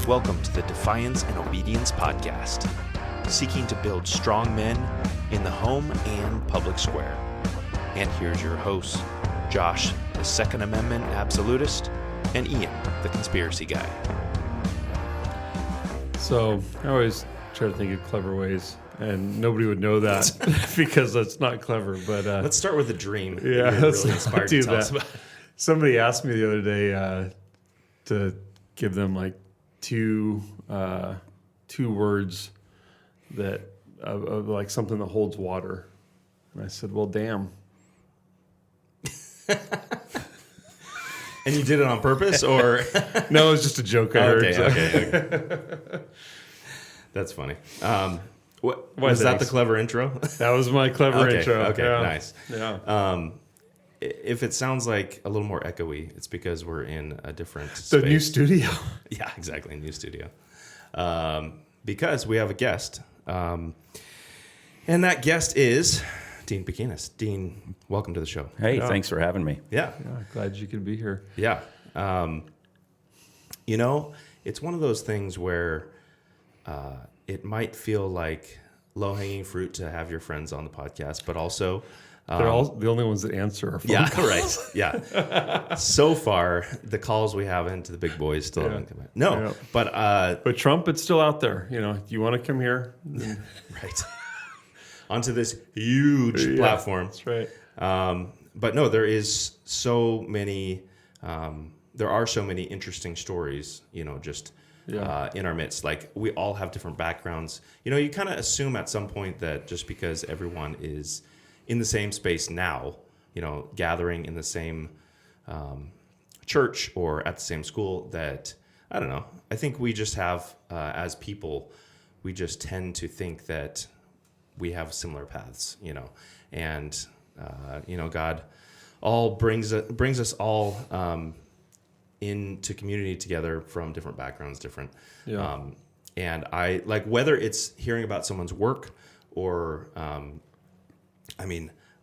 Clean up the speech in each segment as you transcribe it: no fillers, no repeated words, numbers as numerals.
Welcome to the Defiance and Obedience Podcast, seeking to build strong men in the home and public square. And here's your hosts, Josh, the Second Amendment absolutist, and Ian, the conspiracy guy. So I always try to think of clever ways, and nobody would know that because that's not clever. But let's start with a dream. Yeah, let's really inspired do to tell that. us about. Somebody asked me the other day to give them like two words that of like something that holds water, and I said, "Well, damn." And you did it on purpose, or No, it was just a joke I heard. Okay. That's funny. Was that the clever intro? That was my clever intro. Okay, yeah. nice. Yeah. If it sounds like a little more echoey, it's because we're in a different The space. new studio. Yeah, exactly, new studio. Because we have a guest, and that guest is Dean Pakinas. Dean, welcome to the show. Hey, Yeah. thanks for having me. Yeah. Glad you could be here. Yeah. It's one of those things where it might feel like low-hanging fruit to have your friends on the podcast, but also... They're all the only ones that answer our phone yeah, calls. right. Yeah. So far, the calls we have into the big boys still haven't come in. No, Yeah. but Trump, it's still out there. You know, you want to come here? right. Onto this huge platform. That's right. But no, there is so many. There are so many interesting stories. In our midst. Like, we all have different backgrounds. You kind of assume at some point that just because everyone is in the same space now, gathering in the same church or at the same school, that, I don't know, I think we just have, as people, we just tend to think that we have similar paths, and, God all brings us all into community together from different backgrounds, and I like, whether it's hearing about someone's work or,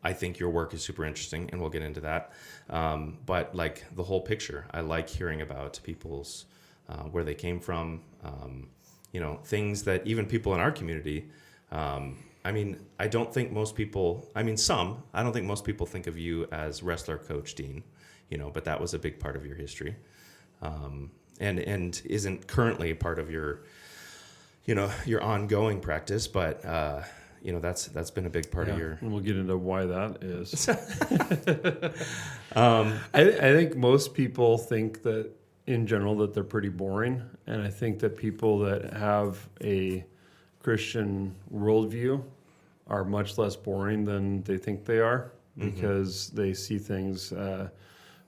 I think your work is super interesting, and we'll get into that. But like the whole picture, I like hearing about people's, where they came from, things that even people in our community, I don't think most people, I don't think most people think of you as wrestler coach Dean, but that was a big part of your history. And isn't currently a part of your, your ongoing practice, but, that's been a big part of your... And we'll get into why that is. I think most people think that, in general, that they're pretty boring. And I think that people that have a Christian worldview are much less boring than they think they are, because they see things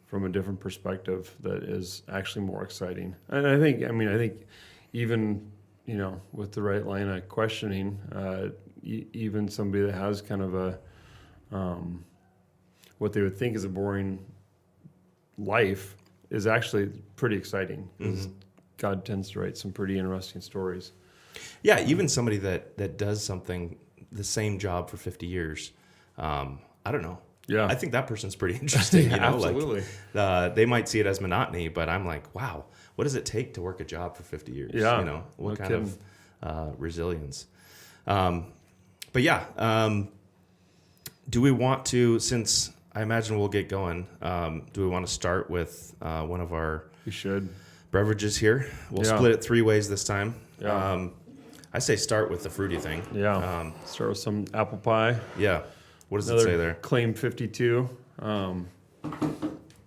from a different perspective that is actually more exciting. And I think even, with the right line of questioning, even somebody that has kind of a what they would think is a boring life is actually pretty exciting, because God tends to write some pretty interesting stories. Yeah, even somebody that does something, the same job for 50 years, I don't know. Yeah, I think that person's pretty interesting. Absolutely. Like, they might see it as monotony, but I'm like, wow, what does it take to work a job for 50 years? Yeah, what kind of resilience? But yeah, do we want to, since I imagine we'll get going, do we want to start with one of our beverages here? We'll split it 3 ways this time. Yeah. I say start with the fruity thing. Yeah. Start with some apple pie. Yeah. What does it say there? Claim 52.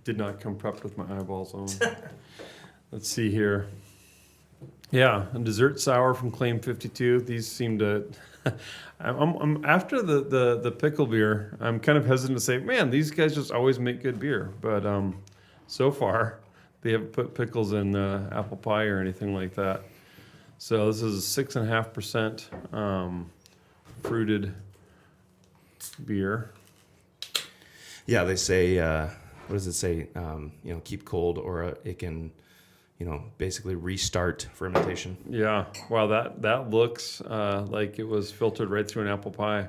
Did not come prepped with my eyeballs on. Let's see here. Yeah, a dessert sour from Claim 52. These seem to... I'm after the pickle beer, I'm kind of hesitant to say, man, these guys just always make good beer. But so far, they haven't put pickles in apple pie or anything like that. So this is 6.5% fruited beer. Yeah, they say, what does it say? Keep cold, or it can... basically restart fermentation. Yeah. Wow, that looks like it was filtered right through an apple pie.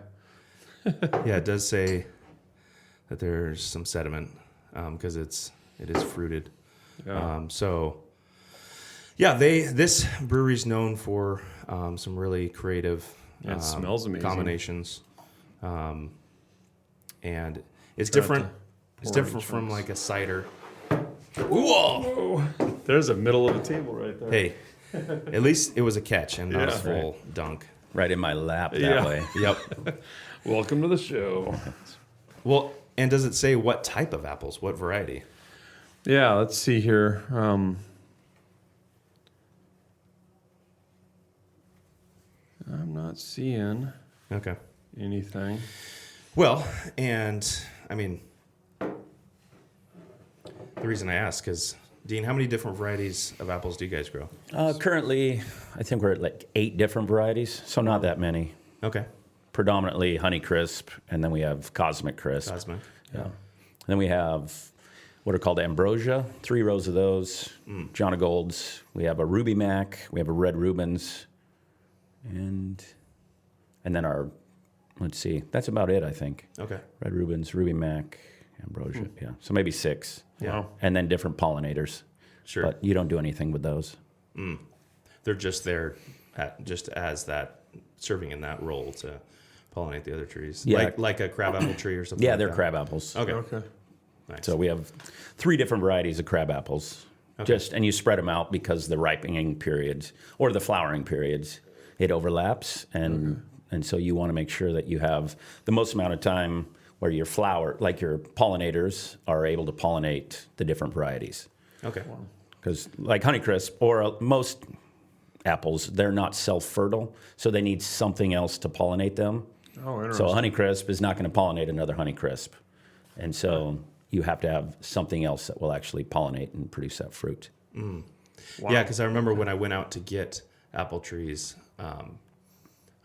Yeah, it does say that there's some sediment because it is fruited. Yeah. Yeah, this brewery's known for some really creative It smells amazing. combinations, and it's different. It's different from like a cider. Whoa! There's a middle of the table right there. Hey, at least it was a catch and not a full dunk. Right in my lap that way. Yep. Welcome to the show. Well, and does it say what type of apples? What variety? Yeah, let's see here. I'm not seeing Okay. anything. Well, and I mean, the reason I ask is, Dean, how many different varieties of apples do you guys grow? Currently, I think we're at like 8 different varieties, so not that many. Okay. Predominantly Honeycrisp, and then we have Cosmic Crisp. Cosmic. Yeah. And then we have what are called Ambrosia, 3 rows of those. John of Golds. We have a Ruby Mac. We have a Red Rubens. And then our, let's see, that's about it, I think. Okay. Red Rubens, Ruby Mac, Ambrosia. Yeah. So maybe 6. Yeah. Wow. And then different pollinators. Sure. But you don't do anything with those. They're just there just as that, serving in that role to pollinate the other trees. Yeah. Like a crabapple tree or something. Yeah, like they're that. crab apples. Okay. Okay. Nice. So we have 3 different varieties of crab apples. Okay. And you spread them out because the ripening periods or the flowering periods, it overlaps, and so you want to make sure that you have the most amount of time where your your pollinators are able to pollinate the different varieties. Okay. Because like Honeycrisp or most apples, they're not self-fertile, so they need something else to pollinate them. Oh, interesting. So a Honeycrisp is not going to pollinate another Honeycrisp. And so you have to have something else that will actually pollinate and produce that fruit. Wow. Yeah, because I remember when I went out to get apple trees,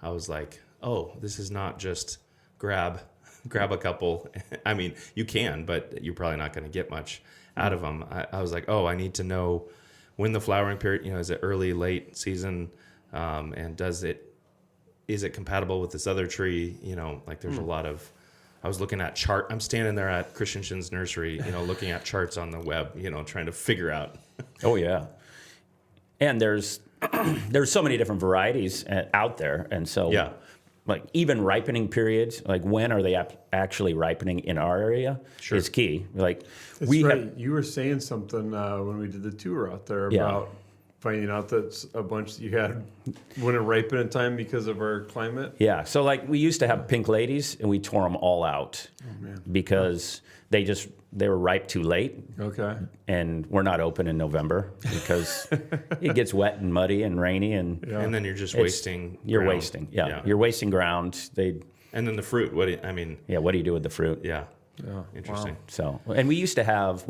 I was like, oh, this is not just grab a couple. I mean, you can, but you're probably not going to get much out of them. I was like, oh, I need to know when the flowering period, is it early, late season, and is it compatible with this other tree? Like there's a lot of, I was looking at I'm standing there at Christensen's nursery, looking at charts on the web, trying to figure out. Oh, yeah. And there's so many different varieties out there. And so, Yeah. like even ripening periods, like when are they actually ripening in our area Sure. is key. Like That's right. You were saying something when we did the tour out there Yeah. about finding out that a bunch that you had wouldn't ripen in time because of our climate. Yeah, so like we used to have pink ladies, and we tore them all out because they were ripe too late, Okay. and we're not open in November because it gets wet and muddy and rainy, and Yeah. And then you're just It's- wasting. you're ground. wasting. Yeah, you're wasting ground. And then the fruit. What do you do with the fruit? Yeah. Yeah. Interesting. So, and we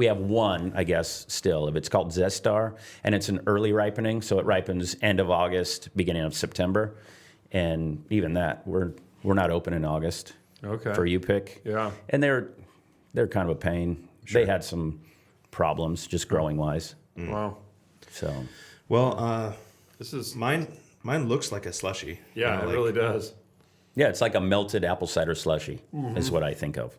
have one, I guess, still. It's called Zestar, and it's an early ripening, so it ripens end of August, beginning of September, and even that we're not open in August Okay. for U-Pick. Yeah. And they're kind of a pain. They had some problems just growing wise. Wow. So, Well, This is mine looks like a slushy. yeah, it really does. yeah, it's like a melted apple cider slushy is what I think of.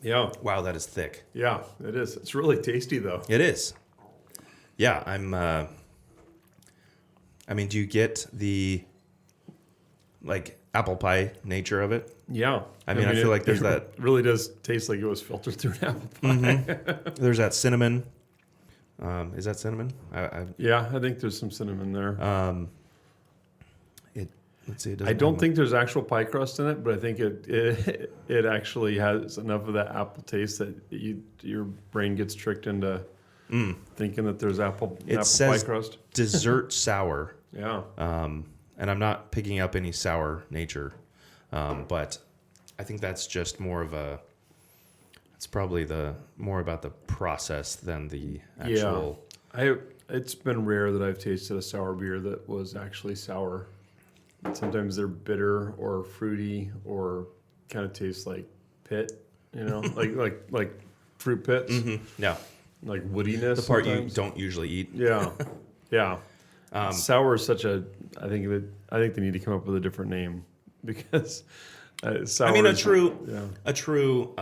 Yeah. Wow, that is thick. Yeah, it is. It's really tasty though. It is. Yeah, do you get the like apple pie nature of it? Yeah. I feel like there's that. It really does taste like it was filtered through an apple pie. There's that cinnamon. Is that cinnamon? Yeah, I think there's some cinnamon there. Let's see. It I doesn't don't have think there's actual pie crust in it, but I think it actually has enough of that apple taste that your brain gets tricked into thinking that there's apple says pie crust. dessert sour. Yeah. And I'm not picking up any sour nature, but I think that's just more of a. It's probably more about the process than the actual. Yeah. It's been rare that I've tasted a sour beer that was actually sour. Sometimes they're bitter or fruity or kind of taste like pit, like fruit pits, Yeah, like woodiness. the part sometimes. you don't usually eat. Yeah, yeah. Sour is such a. I think they need to come up with a different name because sour. A is- true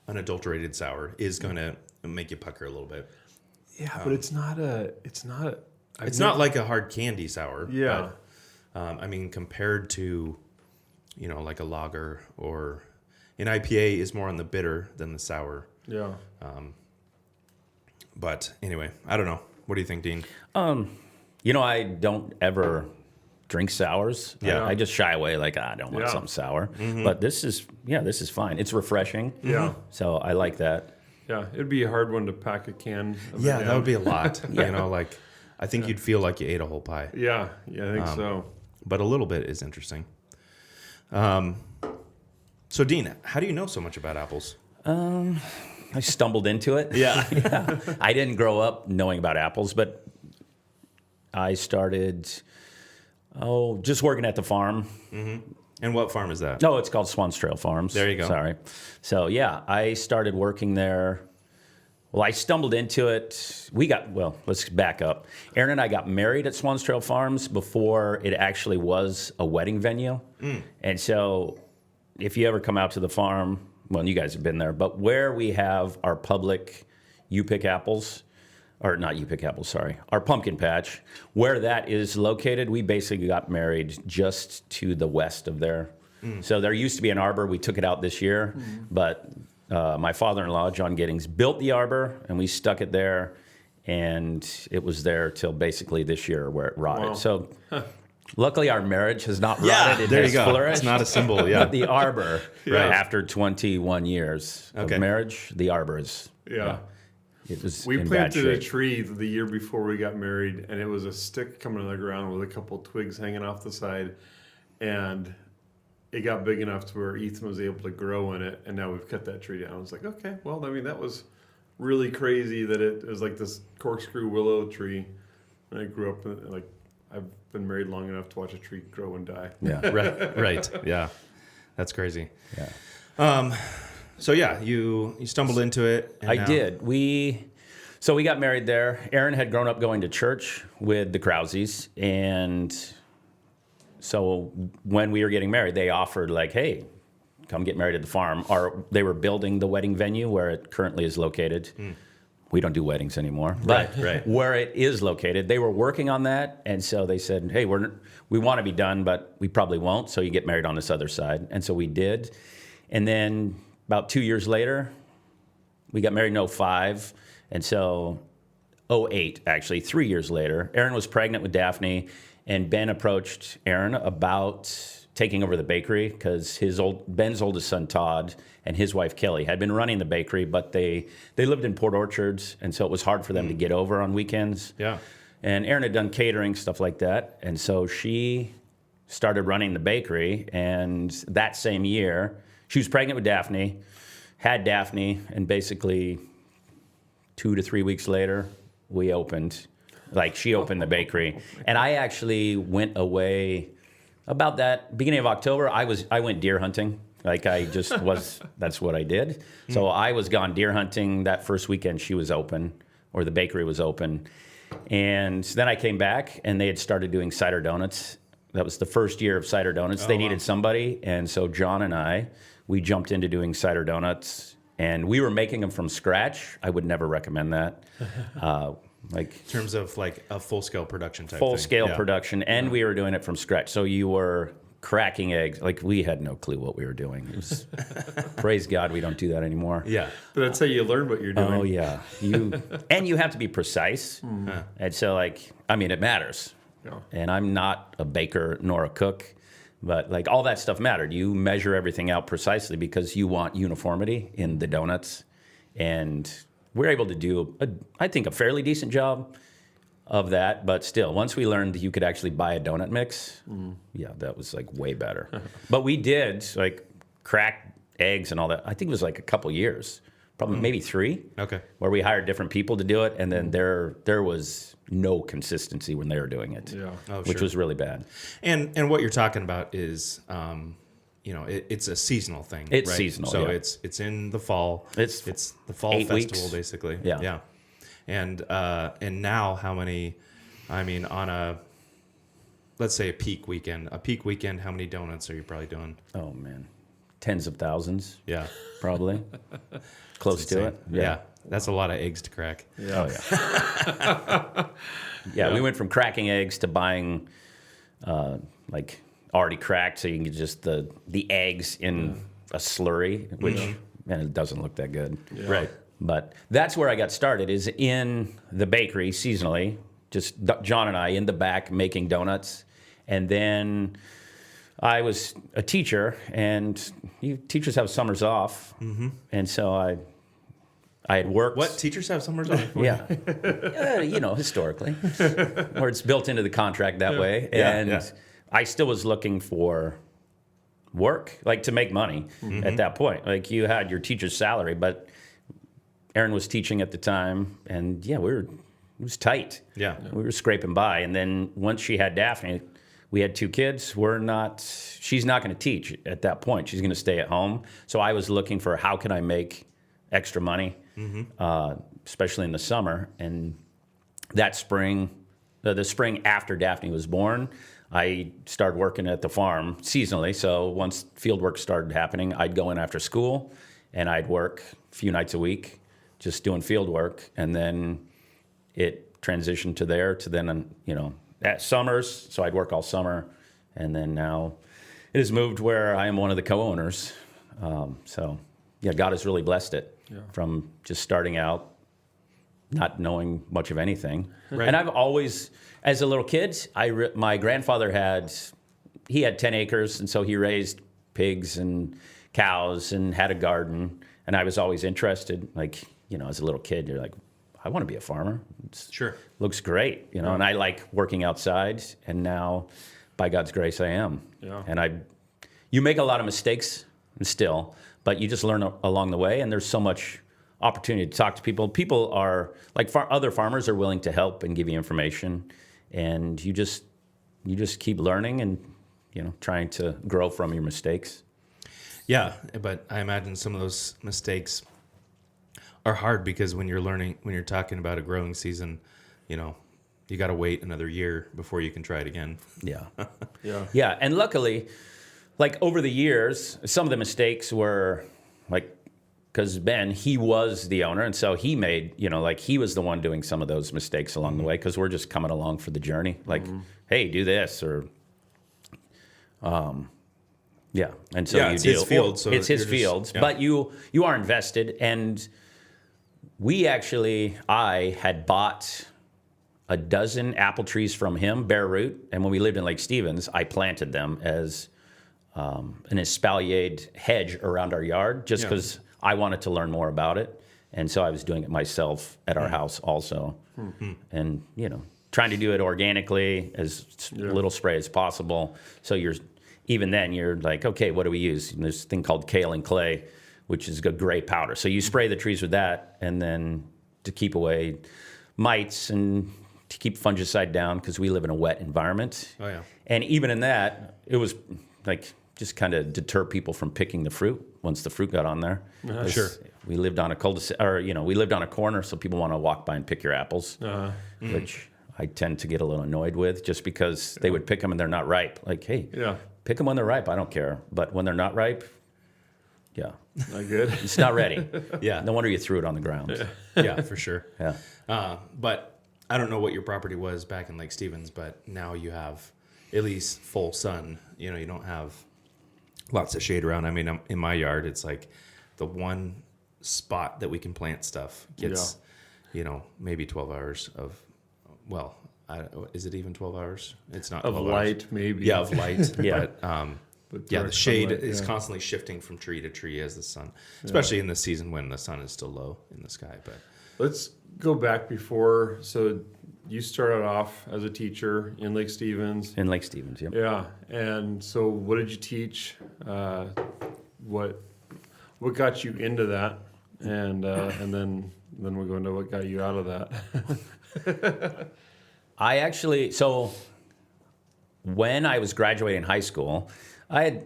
unadulterated sour is going to make you pucker a little bit. Yeah, but it's not It's not like a hard candy sour. Yeah. But, I mean, compared to, like a lager or an IPA is more on the bitter than the sour. Yeah. But anyway, I don't know. What do you think, Dean? I don't ever drink sours. Yeah. I just shy away. Like, I don't want something sour. Mm-hmm. But this is fine. It's refreshing. Yeah. So I like that. Yeah. It'd be a hard one to pack a can. Yeah, that would be a lot. I think you'd feel like you ate a whole pie. Yeah. Yeah, I think so. But a little bit is interesting. So, Dean, how do you know so much about apples? I stumbled into it. Yeah. I didn't grow up knowing about apples, but I started, just working at the farm. Mm-hmm. And what farm is that? No, it's called Swans Trail Farms. There you go. Sorry. So, yeah, I started working there. Well, I stumbled into it. Let's back up. Aaron and I got married at Swans Trail Farms before it actually was a wedding venue. And so if you ever come out to the farm, well, you guys have been there, but where we have our public you-pick apples, or not you-pick apples, sorry, our pumpkin patch, where that is located, we basically got married just to the west of there. So there used to be an arbor. We took it out this year, but my father-in-law, John Giddings, built the arbor, and we stuck it there, and it was there till basically this year where it rotted. Wow. So luckily our marriage has not rotted. It there has you go. flourished. It's not a symbol, yeah. But the arbor, Right. after 21 years of marriage, the arbor is, Yeah. it was We in bad planted a shape. tree the year before we got married, and it was a stick coming out of the ground with a couple twigs hanging off the side, and it got big enough to where Ethan was able to grow in it, and now we've cut that tree down. I was like, okay, well, I mean, that was really crazy that it was like this corkscrew willow tree, and I grew up, like, I've been married long enough to watch a tree grow and die. Yeah. Right. Yeah. That's crazy. Yeah. So, yeah, you stumbled into it. And I now- did. So we got married there. Aaron had grown up going to church with the Krauses, and so when we were getting married, they offered like, hey, come get married at the farm. They were building the wedding venue where it currently is located. We don't do weddings anymore. But Right. where it is located, they were working on that, and so they said, hey, we want to be done, but we probably won't, so you get married on this other side. And so we did. And then about 2 years later, we got married in 2005, and so 2008, actually, 3 years later, Aaron was pregnant with Daphne, and Ben approached Aaron about taking over the bakery because Ben's oldest son, Todd, and his wife, Kelly, had been running the bakery, but they lived in Port Orchards, and so it was hard for them to get over on weekends. Yeah. And Erin had done catering, stuff like that, and so she started running the bakery, and that same year, she was pregnant with Daphne, had Daphne, and basically 2 to 3 weeks later, we opened. Like, she opened the bakery. And I actually went away about that beginning of October. I went deer hunting. Like, I just was, that's what I did. So I was gone deer hunting that first weekend she was open, or the bakery was open. And then I came back, and they had started doing cider donuts. That was the first year of cider donuts. They needed somebody. And so John and we jumped into doing cider donuts. And we were making them from scratch. I would never recommend that. In terms of like a full-scale production type Full-scale thing. production, and we were doing it from scratch. So you were cracking eggs. Like, we had no clue what we were doing. It was, praise God, we don't do that anymore. Yeah. But that's how you learn what you're doing. Oh, yeah. And you have to be precise. And so, like, I mean, it matters. Yeah. And I'm not a baker nor a cook, but, like, all that stuff mattered. You measure everything out precisely because you want uniformity in the donuts. And we're able to do, I think, a fairly decent job of that. But still, once we learned that you could actually buy a donut mix, yeah, that was, like, way better. But we did, like, crack eggs and all that. I think it was, like, a couple years, probably maybe 3. Okay. Where we hired different people to do it, and then there was no consistency when they were doing it, Yeah. which was really bad. And what you're talking about is, it's a seasonal thing. It's right? seasonal, So yeah. it's in the fall. It's the fall 8 festival, weeks. basically. Yeah. Yeah. And now how many? I mean, on let's say a peak weekend. How many donuts are you probably doing? Oh man, tens of thousands, Yeah. probably close to Insane. it. Yeah. That's a lot of eggs to crack. Yeah. Oh, yeah. We went from cracking eggs to buying like already cracked, so you can get just the eggs in a slurry, which man, it doesn't look that good. Yeah. Right. But that's where I got started, is in the bakery seasonally, just John and I in the back making donuts. And then I was a teacher, and teachers have summers off. Mm-hmm. And so I had worked. What? Teachers have summers off? Yeah. Historically. Or it's built into the contract that way. Yeah, And yeah. I still was looking for work, like to make money at that point. Like you had your teacher's salary, but Aaron was teaching at the time, and it was tight. Yeah. We were scraping by. And then once she had Daphne, we had 2 kids. She's not going to teach at that point. She's going to stay at home. So I was looking for how can I make extra money, especially in the summer. And that spring, the spring after Daphne was born, I started working at the farm seasonally. So once field work started happening, I'd go in after school and I'd work a few nights a week just doing field work. And then it transitioned to then, at summers. So I'd work all summer. And then now it has moved where I am one of the co-owners. God has really blessed it from just starting out, not knowing much of anything. Right. And I've always, as a little kid, my grandfather had 10 acres, and so he raised pigs and cows and had a garden. And I was always interested, as a little kid, you're like, I want to be a farmer. Sure. Looks great, and I like working outside. And now, by God's grace, I am. Yeah. And you make a lot of mistakes still, but you just learn along the way. And there's so much opportunity to talk to people. People are other farmers are willing to help and give you information, and you just keep learning and trying to grow from your mistakes. Yeah, but I imagine some of those mistakes are hard because when you're talking about a growing season, you got to wait another year before you can try it again. Yeah. Yeah. And luckily, over the years, some of the mistakes were because Ben, he was the owner, and so he made, he was the one doing some of those mistakes along the way, because we're just coming along for the journey. Hey, do this, or and so it's his field, so it's his you're fields, just, but you are invested. And I had bought a dozen apple trees from him, bare root, and when we lived in Lake Stevens, I planted them as an espaliered hedge around our yard, just because I wanted to learn more about it. And so I was doing it myself at our house also. And, trying to do it organically, as little spray as possible. So even then you're like, okay, what do we use? And there's a thing called kale and clay, which is a gray powder. So you spray the trees with that, and then to keep away mites and to keep fungicide down, because we live in a wet environment. Oh, yeah. And even in that, it was just kind of deter people from picking the fruit once the fruit got on there. Sure. We lived on a cul-de-sac, or we lived on a corner, so people want to walk by and pick your apples, which I tend to get a little annoyed with, just because they would pick them and they're not ripe. Hey, pick them when they're ripe. I don't care, but when they're not ripe, not good. it's not ready. Yeah. No wonder you threw it on the ground. Yeah, for sure. Yeah. But I don't know what your property was back in Lake Stevens, but now you have at least full sun. You don't have lots of shade around. I mean, in my yard, it's like the one spot that we can plant stuff gets, maybe 12 hours of, is it even 12 hours? It's not Of 12 light, hours. maybe. Yeah, of light. Yeah. But The direct shade sunlight, is constantly shifting from tree to tree as the sun, especially in the season when the sun is still low in the sky. But Let's go back before. So you started off as a teacher in Lake Stevens. In Lake Stevens, yep. Yeah. And so what did you teach? What got you into that? And then we'll go into what got you out of that. When I was graduating high school, I had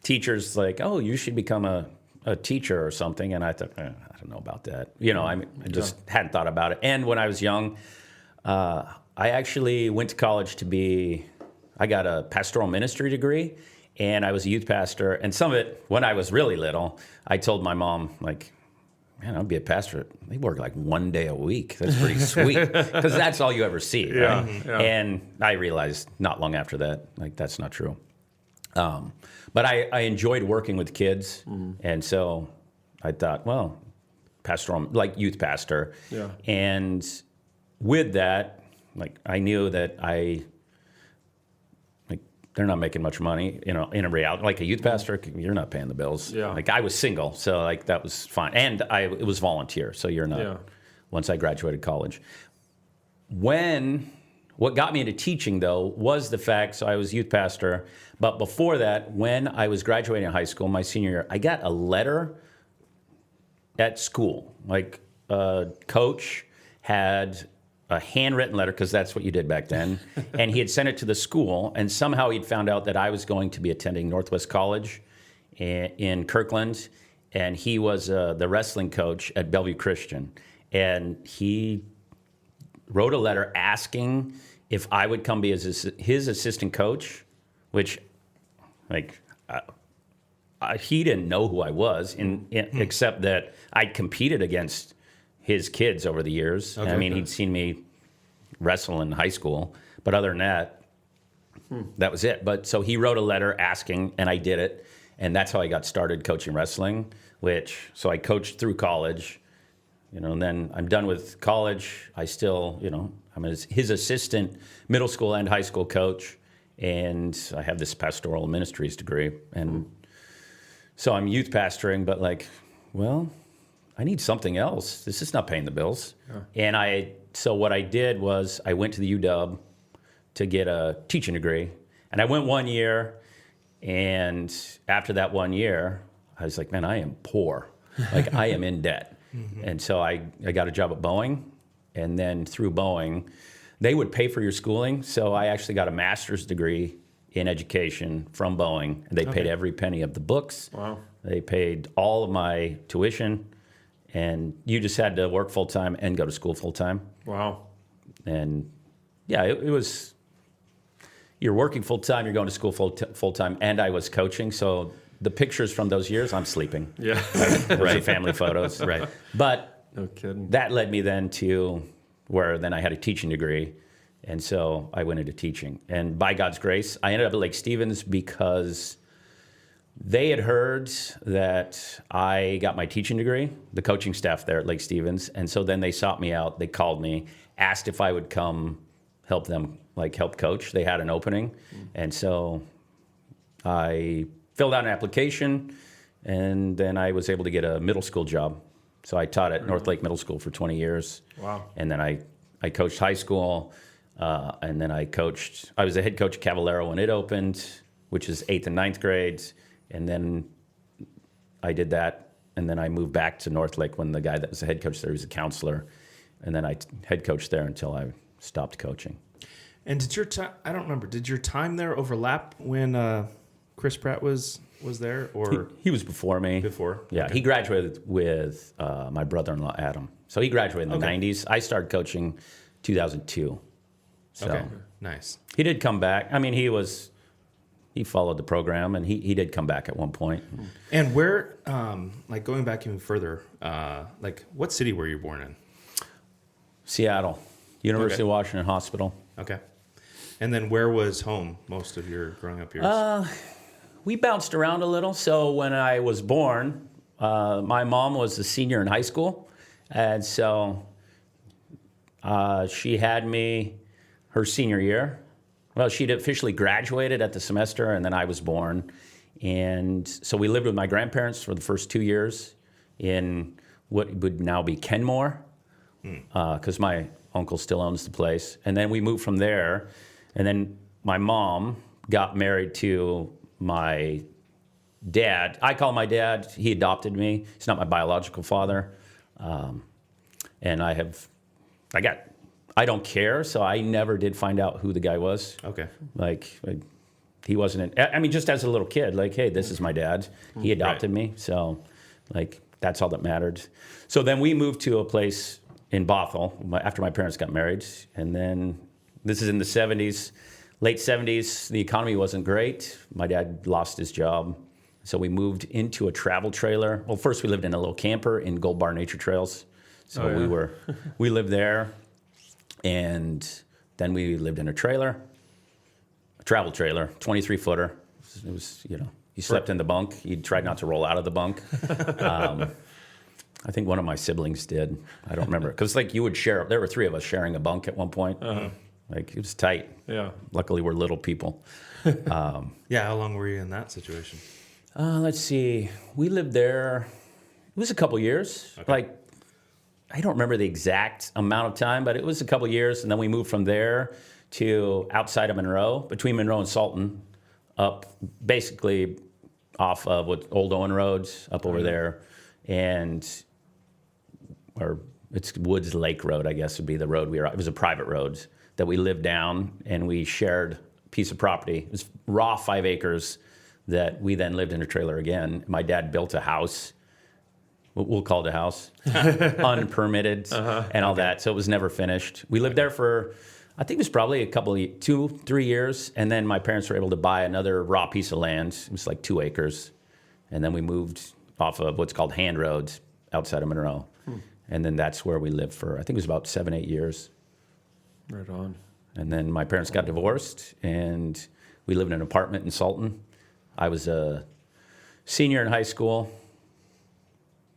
teachers oh, you should become a teacher or something. And I thought, I don't know about that. I just hadn't thought about it. And when I was young, I actually went to college I got a pastoral ministry degree, and I was a youth pastor. And some of it, when I was really little, I told my mom, man, I'll be a pastor. They work like 1 day a week. That's pretty sweet because that's all you ever see. Yeah, Right? yeah. And I realized not long after that, like that's not true. But I enjoyed working with kids. And so I thought, well, pastoral, like youth pastor. Yeah. And with that, like I knew that they're not making much money, in a reality. Like a youth pastor, you're not paying the bills. Yeah. Like I was single, so like that was fine. And it was volunteer, so you're not, Yeah. once I graduated college. What got me into teaching though was the fact, so I was youth pastor, but before that, when I was graduating high school, my senior year, I got a letter at school. Like a coach had a handwritten letter, because that's what you did back then, and he had sent it to the school, and somehow he'd found out that I was going to be attending Northwest College in Kirkland, and he was the wrestling coach at Bellevue Christian, and he wrote a letter asking if I would come be his assistant coach, which, like, he didn't know who I was, except that I'd competed against his kids over the years. Okay. I mean, he'd seen me wrestle in high school, but other than that, that was it. But so he wrote a letter asking, and I did it, and that's how I got started coaching wrestling. So I coached through college, and then I'm done with college. I still, I'm his assistant, middle school and high school coach, and I have this pastoral ministries degree, and so I'm youth pastoring, but I need something else. This is not paying the bills. Yeah. And so what I did was I went to the UW to get a teaching degree. And I went 1 year, and after that 1 year, I was like, man, I am poor. Like, I am in debt. And so I got a job at Boeing, and then through Boeing, they would pay for your schooling. So I actually got a master's degree in education from Boeing, and they paid every penny of the books. Wow. They paid all of my tuition. And you just had to work full-time and go to school full-time. Wow. And, yeah, it was, you're working full-time, you're going to school full-time, and I was coaching. So the pictures from those years, I'm sleeping. Yeah. Those are family photos. Right. But No kidding. that led me then to where then I had a teaching degree. And so I went into teaching. And by God's grace, I ended up at Lake Stevens because they had heard that I got my teaching degree, the coaching staff there at Lake Stevens. And so then they sought me out. They called me, asked if I would come help them, help coach. They had an opening. And so I filled out an application, and then I was able to get a middle school job. So I taught at North Lake Middle School for 20 years. Wow. And then I coached high school, and then I was the head coach at Cavallero when it opened, which is 8th and 9th grades. And then I did that, and then I moved back to North Lake when the guy that was the head coach there was a counselor, and then I head coached there until I stopped coaching. And did your time? I don't remember. Did your time there overlap when Chris Pratt was there, or He was before me. before? Yeah, Okay. he graduated with my brother-in-law Adam. So he graduated in the 90s. I started coaching 2002. So Okay. Nice. he did come back. I mean, he followed the program, and he did come back at one point. And where, going back even further, what city were you born in? Seattle, University Okay. of Washington Hospital. Okay. And then where was home most of your growing up years? We bounced around a little. So when I was born, my mom was a senior in high school. And so she had me her senior year. Well, she'd officially graduated at the semester, and then I was born. And so we lived with my grandparents for the first 2 years in what would now be Kenmore, because my uncle still owns the place. And then we moved from there. And then my mom got married to my dad. I call him my dad. He adopted me. He's not my biological father. And I don't care, so I never did find out who the guy was. Okay. He wasn't, just as a little kid, hey, this is my dad. He adopted me, so, that's all that mattered. So then we moved to a place in Bothell after my parents got married, and then this is in the 70s, late 70s. The economy wasn't great. My dad lost his job, So we moved into a travel trailer. Well, first we lived in a little camper in Gold Bar Nature Trails. So we lived there, and then we lived in a travel trailer, 23-footer. It was, you slept in the bunk. You tried not to roll out of the bunk. I think one of my siblings did. I don't remember. Because, you would share. There were 3 of us sharing a bunk at one point. It was tight. Yeah. Luckily, we're little people. How long were you in that situation? Let's see. We lived there. It was a couple years. Okay. I don't remember the exact amount of time, but it was a couple years. And then we moved from there to outside of Monroe, between Monroe and Salton, up basically off of Old Owen Roads, up over there. Or it's Woods Lake Road, I guess would be the road we were on. It was a private road that we lived down, and we shared a piece of property. It was raw 5 acres that we then lived in a trailer again. My dad built a house. We'll call it a house. Unpermitted and all that. So it was never finished. We lived there for, I think it was probably 2-3 years. And then my parents were able to buy another raw piece of land. It was 2 acres. And then we moved off of what's called Hand Road outside of Monroe. And then that's where we lived for, I think it was about 7-8 years. Right on. And then my parents got divorced, and we lived in an apartment in Salton. I was a senior in high school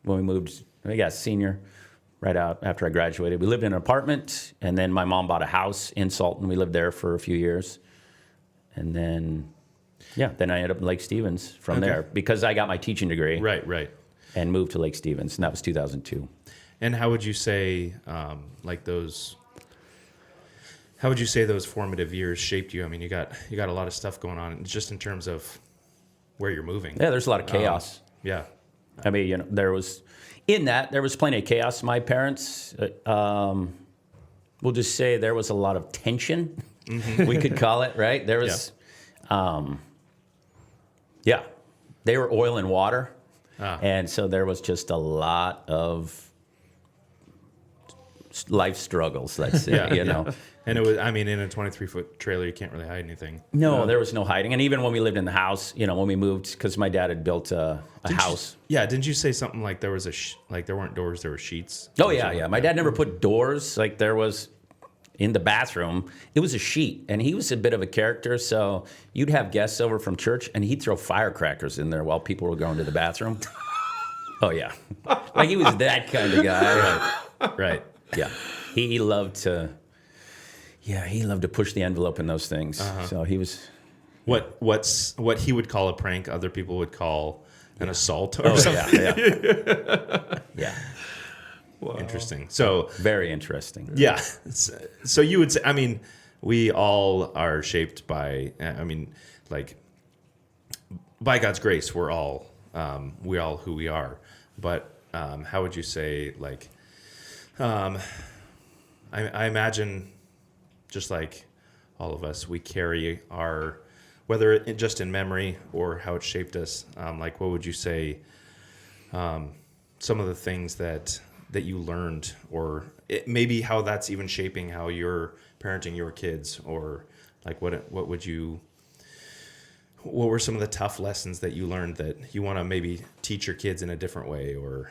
when we moved. Senior, right out after I graduated. We lived in an apartment, and then my mom bought a house in Salton. We lived there for a few years. And then, then I ended up in Lake Stevens from there because I got my teaching degree. Right. And moved to Lake Stevens, and that was 2002. And how would you say, how would you say those formative years shaped you? I mean, you got a lot of stuff going on, just in terms of where you're moving. Yeah, there's a lot of chaos. I mean, there was plenty of chaos. My parents, we'll just say there was a lot of tension, we could call it, right? There was, they were oil and water. And so there was just a lot of life struggles, let's say, And it was, I mean, in a 23-foot trailer, you can't really hide anything. No, there was no hiding. And even when we lived in the house, when we moved, because my dad had built a house. Didn't you say something like there was there weren't doors, there were sheets? Oh, yeah. My dad never put doors. There was, in the bathroom, it was a sheet. And he was a bit of a character, so you'd have guests over from church, and he'd throw firecrackers in there while people were going to the bathroom. Oh, yeah. He was that kind of guy. Right. Yeah. He loved to push the envelope in those things. So he was... What he would call a prank, other people would call an assault or something. Yeah. Wow. Interesting. So very interesting. Yeah. So you would say, I mean, we all are shaped by, by God's grace, we're all who we are. But how would you say, I imagine, just like all of us, we carry our, whether just in memory or how it shaped us, what would you say, some of the things that you learned, or maybe how that's even shaping how you're parenting your kids, or what were some of the tough lessons that you learned that you want to maybe teach your kids in a different way, or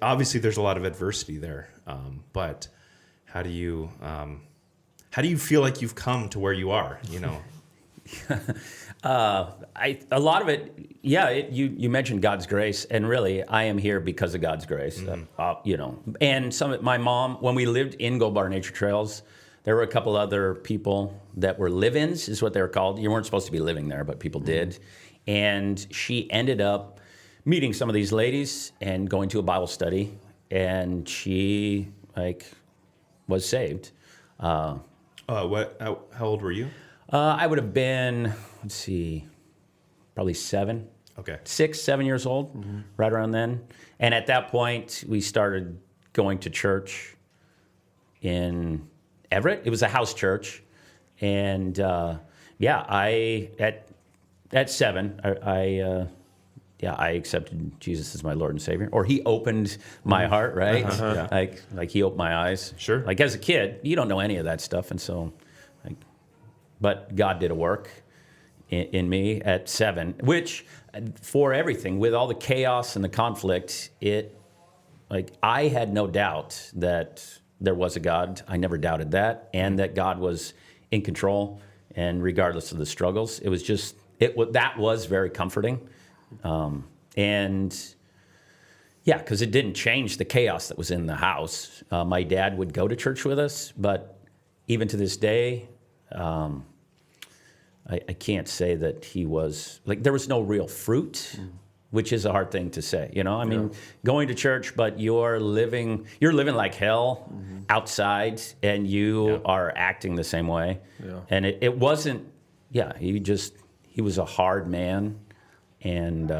obviously there's a lot of adversity there, but how do you feel like you've come to where you are, A lot of it, you mentioned God's grace, and really, I am here because of God's grace, And my mom, when we lived in Gold Bar Nature Trails, there were a couple other people that were live-ins, is what they were called. You weren't supposed to be living there, but people did. And she ended up meeting some of these ladies and going to a Bible study, and she was saved. How old were you? I would have been, let's see, probably 7. Okay. 6, 7 years old, right around then. And at that point, we started going to church in Everett. It was a house church. And at 7, I accepted Jesus as my Lord and Savior. Or he opened my heart, right? He opened my eyes. Sure. As a kid, you don't know any of that stuff. And so, but God did a work in me at 7, which for everything, with all the chaos and the conflict, I had no doubt that there was a God. I never doubted that, and that God was in control, and regardless of the struggles, it was just, that was very comforting. And yeah, because it didn't change the chaos that was in the house. My dad would go to church with us, but even to this day, I can't say that he was, like, there was no real fruit, which is a hard thing to say. You know, I mean, going to church, but you're living like hell outside, and you are acting the same way. Yeah. And it wasn't, he was a hard man, and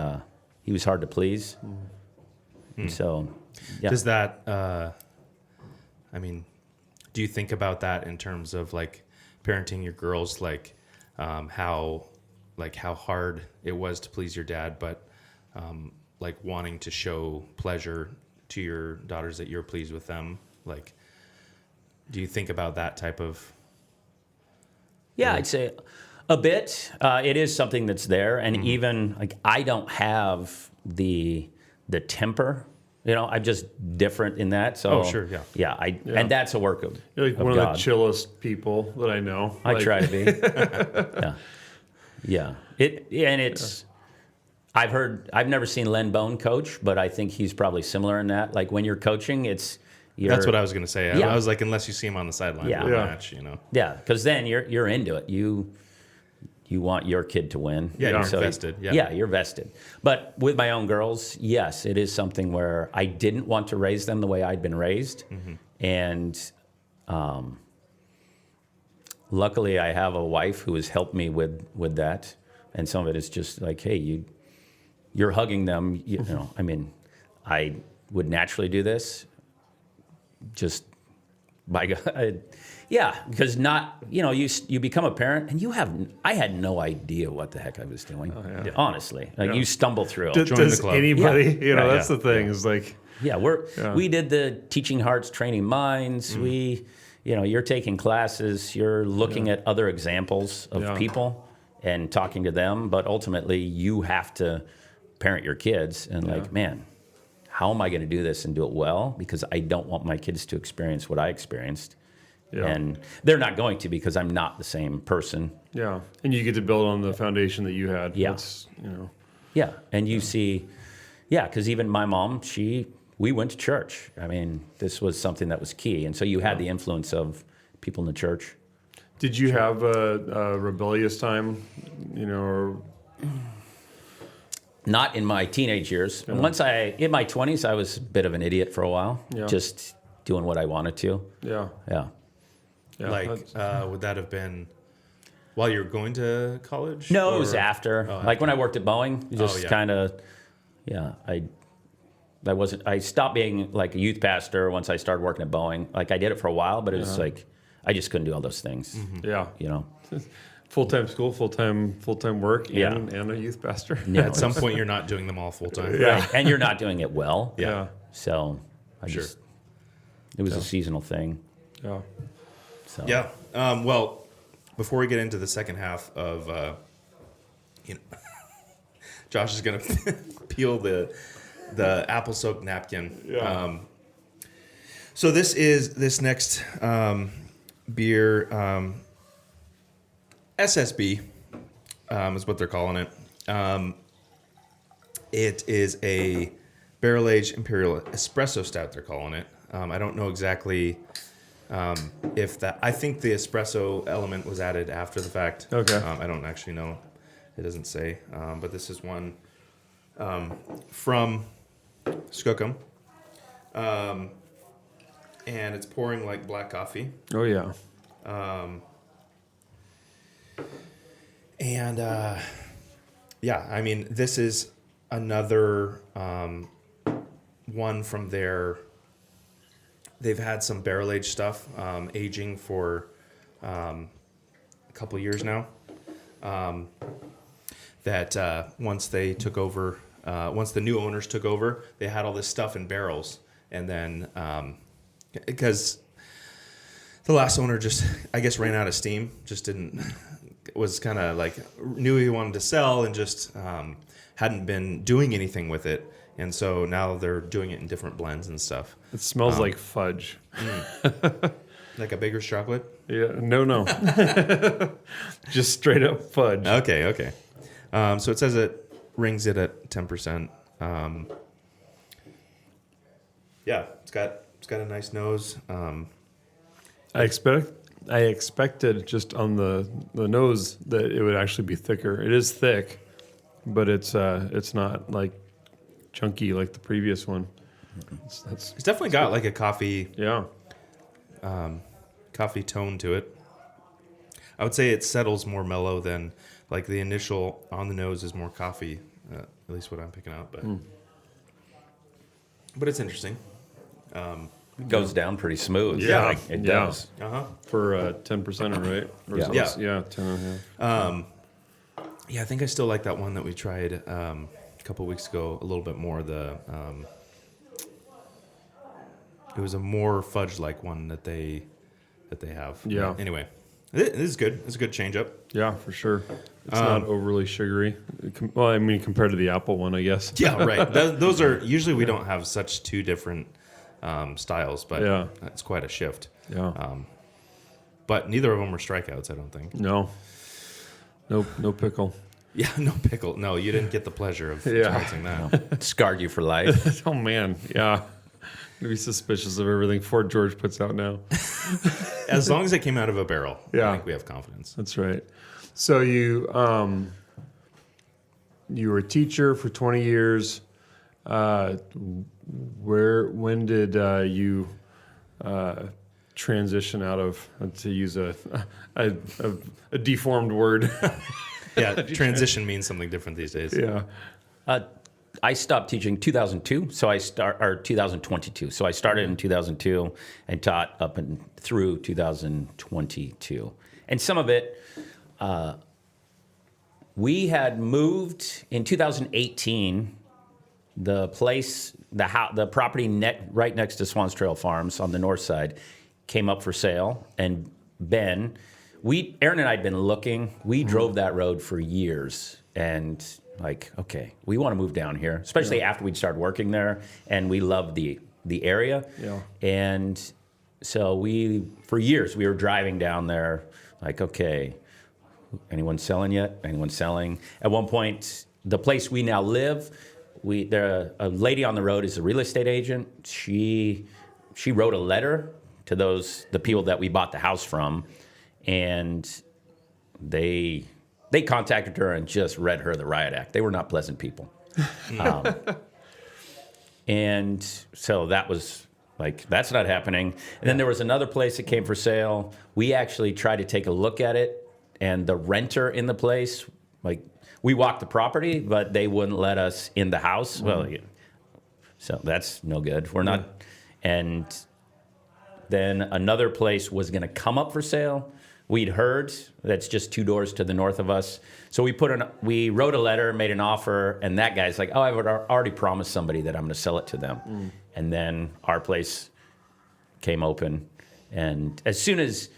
he was hard to please. So, yeah. Does that, I mean, do you think about that in terms of like parenting your girls, like how hard it was to please your dad, but like wanting to show pleasure to your daughters that you're pleased with them? Like, do you think about that type of? Yeah, I'd say a bit. It is something that's there, and even like I don't have the temper. You know, I'm just different in that. So, and that's a work of You're like of one God. of the chillest people that I know. I try to be. Yeah. It's. I've never seen Len Bone coach, but I think he's probably similar in that. Like when you're coaching, that's what I was going to say. Yeah. I was like, unless you see him on the sideline for the match, you know. Yeah, because then you're into it. You want your kid to win. Yeah, you're vested. Yeah, you're vested. But with my own girls, yes, it is something where I didn't want to raise them the way I'd been raised. And luckily I have a wife who has helped me with that. And some of it is just like, hey, you're hugging them. You know, I mean, I would naturally do this. Just by God. Yeah, because you become a parent, and I had no idea what the heck I was doing. Honestly, you stumble through. Does the club. anybody? Yeah. That's the thing. Is like. Yeah, we did the Teaching Hearts, Training Minds. You're taking classes. You're looking at other examples of people and talking to them. But ultimately, you have to parent your kids. And like, man, how am I going to do this and do it well? Because I don't want my kids to experience what I experienced. Yeah. And they're not going to, because I'm not the same person. Yeah, and you get to build on the foundation that you had. Yeah. Yeah, and you see, because even my mom, we went to church. I mean, this was something that was key. And so you had the influence of people in the church. Did you have a rebellious time, or? Not in my teenage years. Yeah. In my 20s, I was a bit of an idiot for a while, just doing what I wanted to. Yeah. Yeah. Like, would that have been while you were going to college? No, it was after. When I worked at Boeing, just kind of, I stopped being like a youth pastor once I started working at Boeing. Like I did it for a while, but it was like, I just couldn't do all those things. Yeah. Full-time school, full-time work, and a youth pastor. Yeah, at some point, you're not doing them all full-time. Right, and you're not doing it well. Yeah. So, it was a seasonal thing. Yeah. So. Yeah. Well, before we get into the second half of, Josh is going to peel the apple soaked napkin. Yeah. So this next beer, S.S.B. Is what they're calling it. It is a barrel-aged Imperial espresso stout, they're calling it. I don't know exactly if that... I think the espresso element was added after the fact. Okay. I don't actually know. It doesn't say. But this is one from Skookum. And it's pouring like black coffee. Oh, yeah. I mean, this is another one from their... They've had some barrel-aged stuff aging for a couple of years now. That once they took over, once the new owners took over, they had all this stuff in barrels. And then, because the last owner just, I guess, ran out of steam, just was kind of like knew he wanted to sell and just hadn't been doing anything with it. And so now they're doing it in different blends and stuff. It smells like fudge. Like a baker's chocolate? Yeah, no. Just straight up fudge. Okay. So it says it rings it at 10%. Yeah, it's got a nice nose. I expected just on the nose that it would actually be thicker. It is thick, but it's not like chunky like the previous one. It's definitely got like a coffee tone to it. I would say it settles more mellow than like the initial on the nose is more coffee, at least what I'm picking out. But it's interesting. It goes down pretty smooth. Yeah, Like, it does. For 10%, right? Or Yeah. is it- yeah, 10.5. Yeah, I think I still like that one that we tried a couple weeks ago a little bit more. It was a more fudge-like one that they have. Yeah. Anyway, it is good. It's a good change up. Yeah, for sure. It's not overly sugary. Well, I mean, compared to the apple one, I guess. Yeah, right. Those are usually we don't have such two different styles, but it's quite a shift. Yeah. But neither of them were strikeouts, I don't think. No pickle. Yeah, no pickle. No, you didn't get the pleasure of experiencing that. Scarred you for life. Oh man, yeah. I'd be suspicious of everything Fort George puts out now. As long as it came out of a barrel, I think we have confidence. That's right. So you were a teacher for 20 years. When did you transition out of, to use a deformed word? Yeah, transition means something different these days. Yeah. I stopped teaching 2002, 2022. So I started in 2002 and taught up and through 2022. And some of it, we had moved in 2018. The place, the property right next to Swans Trail Farms on the north side, came up for sale. And Aaron and I had been looking. We drove that road for years, and like, okay, we want to move down here, especially after we'd started working there, and we loved the area. Yeah. And so for years, we were driving down there, like, okay, anyone selling yet? Anyone selling? At one point, the place we now live, a lady on the road is a real estate agent. She wrote a letter to the people that we bought the house from, and they contacted her and just read her the riot act. They were not pleasant people. And so that was like, that's not happening. And then there was another place that came for sale. We actually tried to take a look at it, and the renter in the place, like, we walked the property, but they wouldn't let us in the house. Mm-hmm. Well, so that's no good. We're not. And then another place was going to come up for sale. We'd heard that's just 2 doors to the north of us. So we wrote a letter, made an offer, and that guy's like, oh, I've already promised somebody that I'm going to sell it to them. Mm. And then our place came open. And as soon as...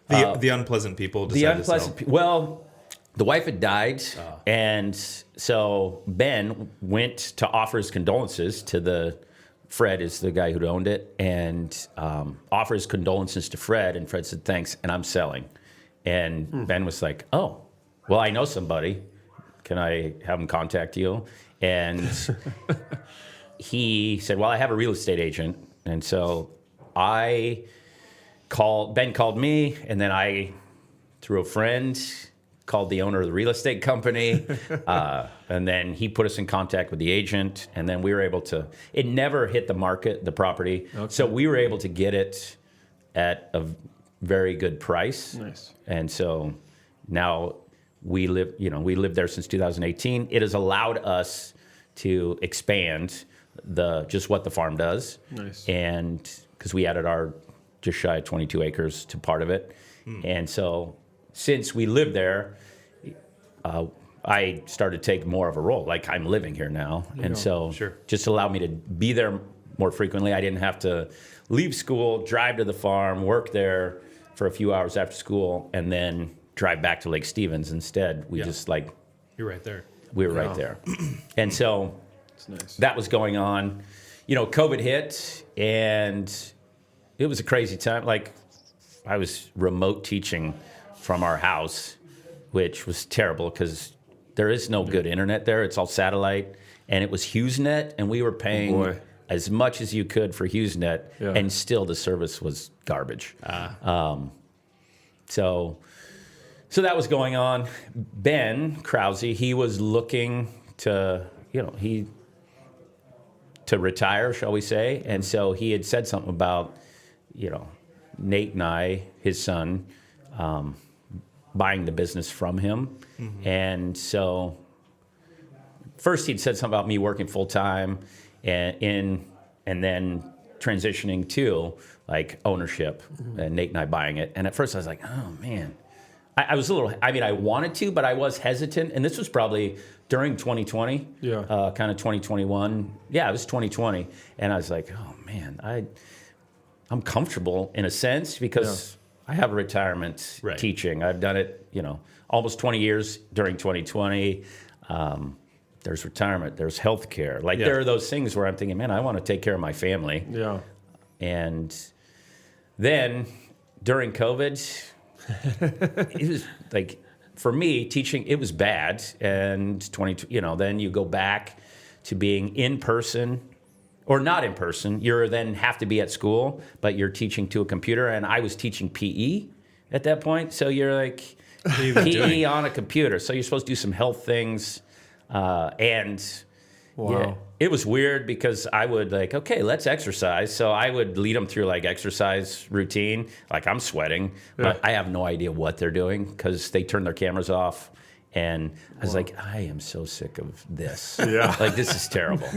The unpleasant people decided to sell. Well, the wife had died, and so Ben went to offer his condolences to Fred is the guy who owned it, and offer his condolences to Fred, and Fred said, thanks, and I'm selling. And Ben was like, oh, well, I know somebody. Can I have him contact you? And he said, well, I have a real estate agent. And so Ben called me, and then I, through a friend, called the owner of the real estate company, and then he put us in contact with the agent, and then we were able to, it never hit the market, the property, so we were able to get it at a very good price. Nice. And so now we lived there since 2018. It has allowed us to expand just what the farm does. Nice. And because we added our just shy of 22 acres to part of it. And so since we lived there, I started to take more of a role. Like, I'm living here now. And so just allowed me to be there more frequently. I didn't have to leave school, drive to the farm, work there for a few hours after school, and then drive back to Lake Stevens. Instead, we just like You're right there. we were right there, and so It's nice. that was going on. You know, COVID hit, and it was a crazy time. Like, I was remote teaching from our house, which was terrible because there is no good internet there. It's all satellite, and it was HughesNet, and we were paying as much as you could for HughesNet, and still the service was garbage. So that was going on. Ben Krause, he was looking to, to retire, shall we say. And so he had said something about, Nate and I, his son, buying the business from him. Mm-hmm. And so first he'd said something about me working full time and then transitioning to like ownership, and Nate and I buying it. And at first I was like, oh man, I was a little, I wanted to, but I was hesitant. And this was probably during 2020, kind of 2021. Yeah, it was 2020. And I was like, oh man, I'm comfortable in a sense because I have a retirement teaching. I've done it, almost 20 years during 2020. There's retirement, there's healthcare. Like there are those things where I'm thinking, man, I want to take care of my family. Yeah. And then during COVID, it was like, for me, teaching, it was bad. And then you go back to being in person or not in person. You're then have to be at school, but you're teaching to a computer. And I was teaching PE at that point. So you're like PE on a computer. So you're supposed to do some health things. It was weird because I would like, okay, let's exercise. So I would lead them through like exercise routine. Like I'm sweating, but I have no idea what they're doing because they turn their cameras off. And I was like, I am so sick of this. Like this is terrible.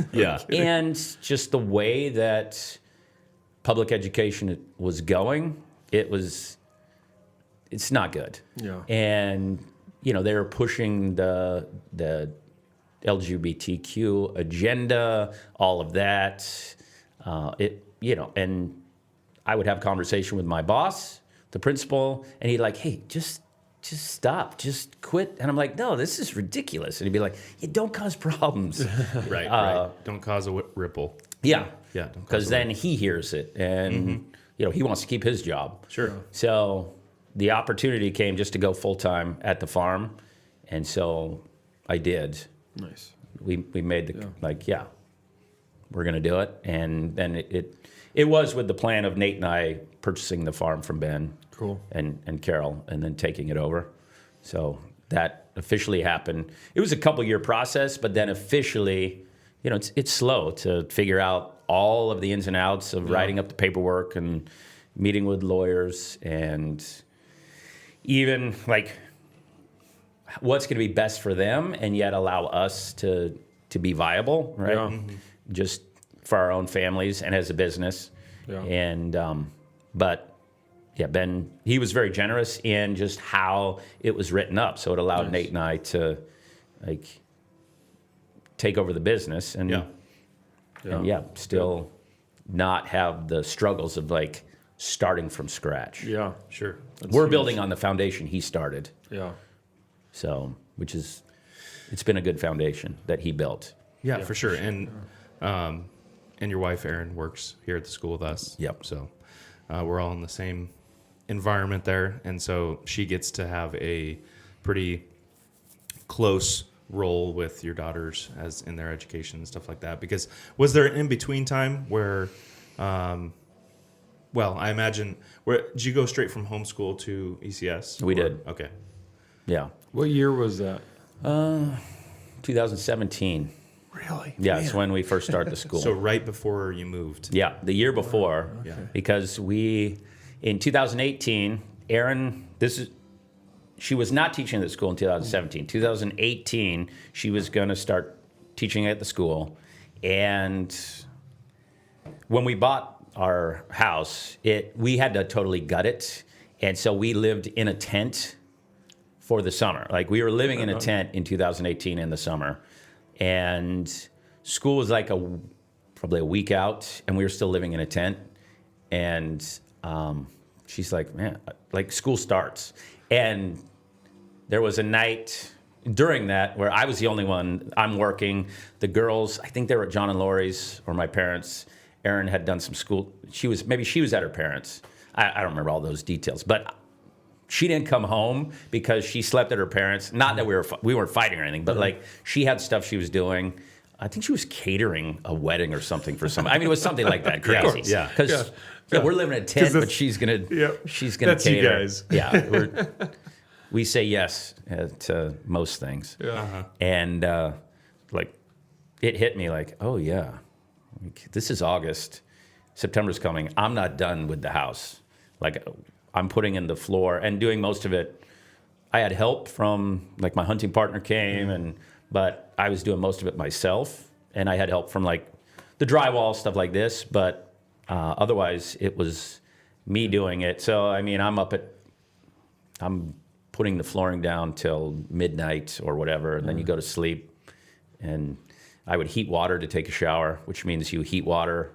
And just the way that public education was going, it's not good. And, they were pushing the LGBTQ agenda, all of that. And I would have a conversation with my boss, the principal, and he'd like, hey, just stop, just quit. And I'm like, no, this is ridiculous. And he'd be like, don't cause problems. Right. Don't cause a ripple. Yeah. Because then he hears it, and he wants to keep his job. Sure. So the opportunity came just to go full time at the farm, and so I did. Nice. We made we're going to do it. And then it was with the plan of Nate and I purchasing the farm from Ben and Carol and then taking it over. So that officially happened. It was a couple-year process, but then officially, it's slow to figure out all of the ins and outs of writing up the paperwork and meeting with lawyers and even like what's going to be best for them and yet allow us to be viable, right? Just for our own families and as a business. And Ben, he was very generous in just how it was written up. So it allowed Nate and I to like take over the business and still not have the struggles of like starting from scratch. Yeah, sure. We're building on the foundation he started. Yeah. So, it's been a good foundation that he built. Yeah, for sure. And your wife, Erin, works here at the school with us. Yep. So we're all in the same environment there. And so she gets to have a pretty close role with your daughters as in their education and stuff like that. Because was there an in-between time where, I imagine, did you go straight from homeschool to ECS? We did. Okay. Yeah. What year was that? 2017. Really? Yeah, it's when we first started the school. So right before you moved. Yeah, the year before. Okay. Because in 2018, Erin, she was not teaching at the school in 2017. 2018, she was going to start teaching at the school. And when we bought our house, we had to totally gut it. And so we lived in a tent for the summer. Like we were living in a tent in 2018 in the summer, and school was like probably a week out, and we were still living in a tent. And she's like, man, like school starts, and there was a night during that where I was the only one. I'm working. The girls, I think they were at John and Lori's or my parents'. Erin had done some school. She was at her parents'. I don't remember all those details, but she didn't come home because she slept at her parents'. Not that we weren't fighting or anything, but like she had stuff she was doing. I think she was catering a wedding or something for some. I mean, it was something like that, crazy. Yeah, because we're living in a tent, but she's gonna That's cater. you guys. Yeah, we say yes to most things. Yeah. Uh-huh. And like it hit me like, oh yeah, this is August. September's coming. I'm not done with the house. Like I'm putting in the floor and doing most of it. I had help from like my hunting partner came but I was doing most of it myself, and I had help from like the drywall stuff like this. But otherwise, it was me doing it. So I mean, I'm putting the flooring down till midnight or whatever, and then you go to sleep. And I would heat water to take a shower, which means you heat water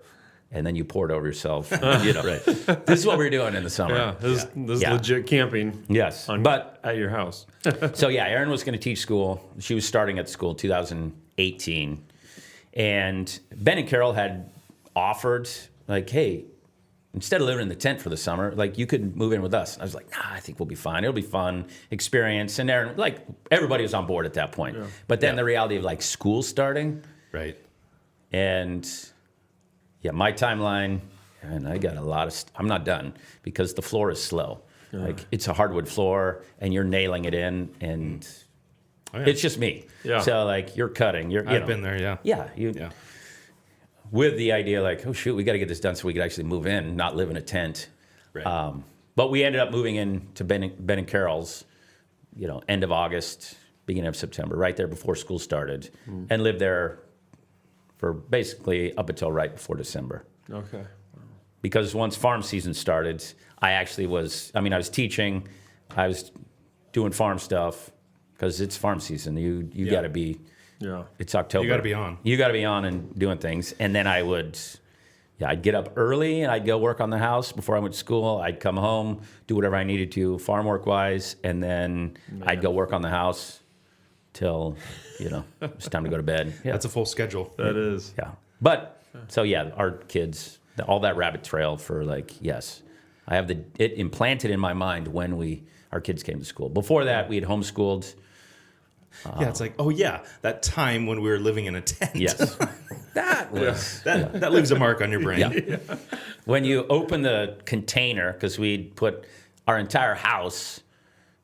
and then you pour it over yourself. You know, Right. This is what we're doing in the summer. Yeah, this is Yeah. legit camping. Yes, But at your house. So yeah, Erin was going to teach school. She was starting at school 2018, and Ben and Carol had offered like, hey, instead of living in the tent for the summer, like you could move in with us. And I was like, nah, I think we'll be fine. It'll be fun experience. And Erin, like everybody was on board at that point. Yeah. But then the reality of like school starting, Right. and yeah, my timeline, and I got a lot of. I'm not done because the floor is slow. Like it's a hardwood floor, and you're nailing it in, and it's just me. Yeah. So like you're cutting. I've been there. Yeah. Yeah. With the idea like, oh shoot, we got to get this done so we could actually move in, not live in a tent. Right. But we ended up moving in to Ben and Carol's, end of August, beginning of September, right there before school started, and lived there for basically up until right before December. Okay. Because once farm season started, I was teaching, I was doing farm stuff, because it's farm season. You got to be, it's October. You got to be on. You got to be on and doing things. And then I'd get up early and I'd go work on the house before I went to school. I'd come home, do whatever I needed to farm work wise, and then I'd go work on the house till, it's time to go to bed. Yeah. That's a full schedule. That is. Yeah. But, so yeah, our kids, all that rabbit trail for like, yes. I have it implanted in my mind when our kids came to school. Before that, we had homeschooled. Yeah, it's like, oh yeah, that time when we were living in a tent. Yes. That was... That leaves a mark on your brain. Yeah. When you open the container, because we'd put our entire house,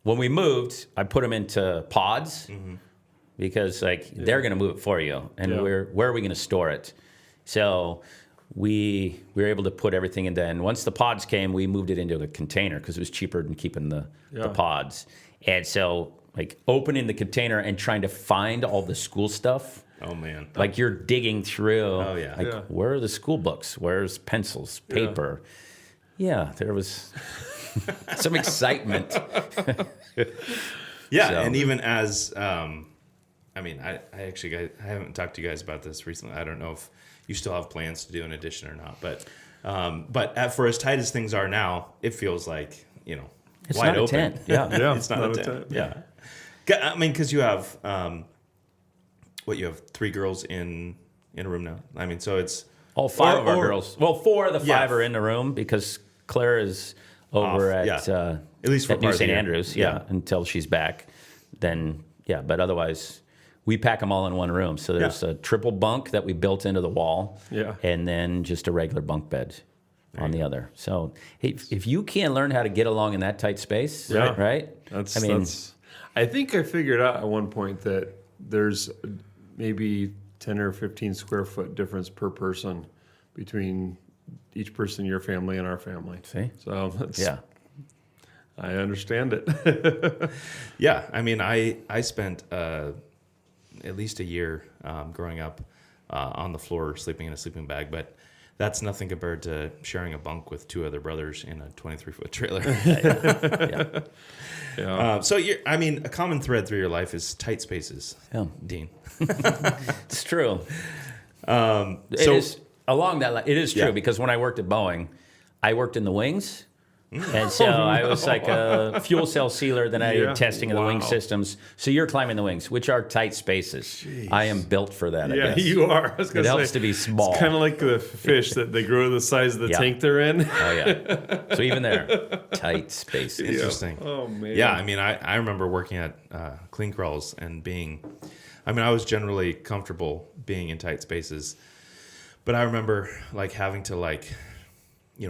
when we moved, I put them into pods, because they're going to move it for you. And where are we going to store it? So we were able to put everything in there. And once the pods came, we moved it into a container because it was cheaper than keeping the pods. And so opening the container and trying to find all the school stuff. Oh, man. Like you're digging through. Oh, yeah. Where are the school books? Where's pencils, paper? Yeah, there was some excitement. Yeah, So. and even as, I haven't talked to you guys about this recently. I don't know if you still have plans to do an addition or not. But for as tight as things are now, it feels like, It's wide not a open. tent. Yeah. It's not a tent. Yeah. I mean, because you have, you have 3 girls in a room now. I mean, so it's... All 5 of our girls. Well, 4 of the 5 are in the room because Claire is over at least for at part New of the St. year. Andrews, until she's back. Then, but otherwise, we pack them all in one room. So there's a triple bunk that we built into the wall, and then just a regular bunk bed on the other. So hey, if you can't learn how to get along in that tight space, right? I think I figured out at one point that there's maybe 10 or 15 square foot difference per person between each person in your family and our family. See? So I understand it. Yeah, I mean, I spent at least a year growing up on the floor sleeping in a sleeping bag, but that's nothing compared to sharing a bunk with 2 other brothers in a 23-foot trailer. So, a common thread through your life is tight spaces, Dean. It's true. It is along that line. It is true because when I worked at Boeing, I worked in the wings, And so I was like a fuel cell sealer. Then I did testing of the wing systems. So you're climbing the wings, which are tight spaces. Jeez. I am built for that. Yeah, I guess. you are. I was It gonna helps say, to be small. It's kind of like the fish that they grow to the size of the Yeah. tank they're in. Oh yeah. So even there, tight spaces. Interesting. Oh man. Yeah, I mean, I remember working at Clean Crawls and I was generally comfortable being in tight spaces, but I remember like having to like,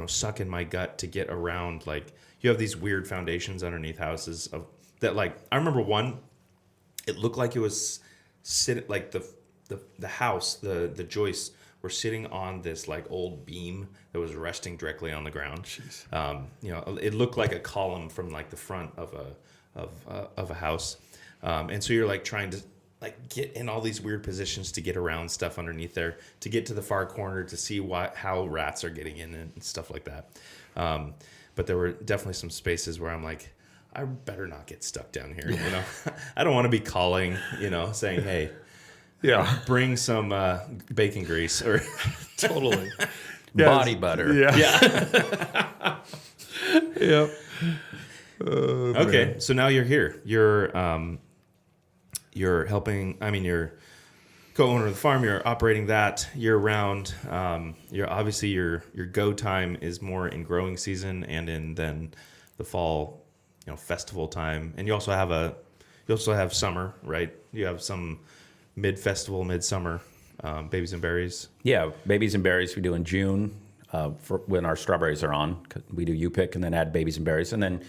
suck in my gut to get around. Like you have these weird foundations underneath houses that like, I remember one, it looked like it was sitting like the house, the joists were sitting on this like old beam that was resting directly on the ground. Jeez. It looked like a column from like the front of a house. And so you're like trying to like get in all these weird positions to get around stuff underneath there, to get to the far corner to see how rats are getting in and stuff like that. But there were definitely some spaces where I'm like, I better not get stuck down here. I don't want to be calling, saying, hey, bring some bacon grease or Totally. Body butter. Yeah. Yep. Okay, Man. so now you're here. You're helping. I mean, you're co-owner of the farm. You're operating that year round. You're obviously your go time is more in growing season and in then the fall, festival time. And you also have summer, right? You have some mid-festival, mid-summer babies and berries. Yeah, babies and berries we do in June for when our strawberries are on. We do U-Pick and then add babies and berries. And then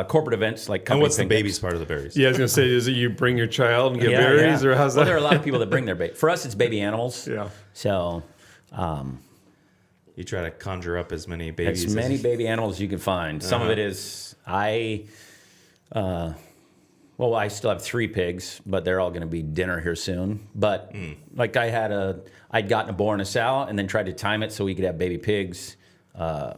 corporate events like company And what's the picnics. babies part of the berries? Yeah, I was gonna say, is it you bring your child and get Yeah, berries, yeah. or how's Well, that? there are a lot of people that bring their baby. For us, it's baby animals. Yeah. So You try to conjure up as many babies. as many baby animals as you can find. Some of it is I still have 3 pigs, but they're all going to be dinner here soon. But like I'd gotten a boar and a sow, and then tried to time it so we could have baby pigs.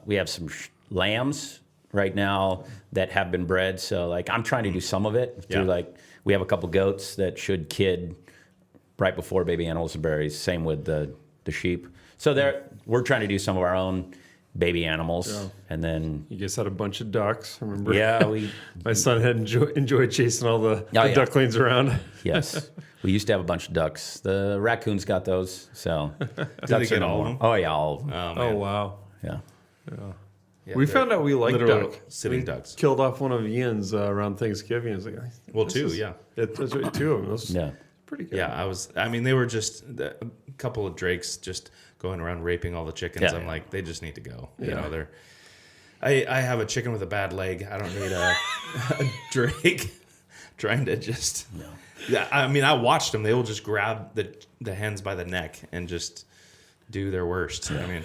We have some lambs right now that have been bred. So like I'm trying to do some of it through we have a couple goats that should kid right before baby animals and berries. Same with the sheep. So we're trying to do some of our own baby animals, and then You guys had a bunch of ducks. Remember? My son had enjoyed chasing all the ducklings around. Yes, we used to have a bunch of ducks. The raccoons got those. So they get all of them? Oh yeah, all of them. Oh, Oh man. wow. Yeah. We they're found out we like literal duck. sitting We ducks. Killed off one of Ian's around Thanksgiving. I was like, Well, this 2, is- yeah. That's right, 2 of them. Those Yeah. pretty good. Yeah, they were just a couple of drakes just going around raping all the chickens. Yeah. I'm like, they just need to go. Yeah. I have a chicken with a bad leg. I don't need a drake trying to just. No. Yeah, I mean, I watched them. They will just grab the hens by the neck and just do their worst. I mean,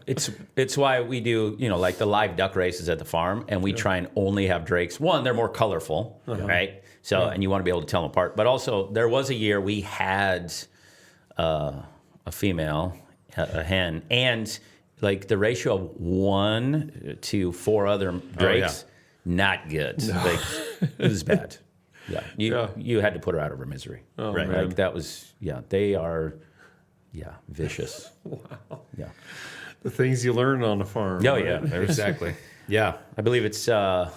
It's why we do, like the live duck races at the farm, and we try and only have drakes. One, they're more colorful, right? So, and you want to be able to tell them apart. But also, there was a year we had a female, a hen, and like the ratio of 1 to 4 other drakes, not good. Like it was bad. Yeah, you had to put her out of her misery. Oh, right, man. like that was they are, vicious. Wow. Yeah. The things you learn on a farm. Oh right? yeah, exactly. Yeah. I believe it's my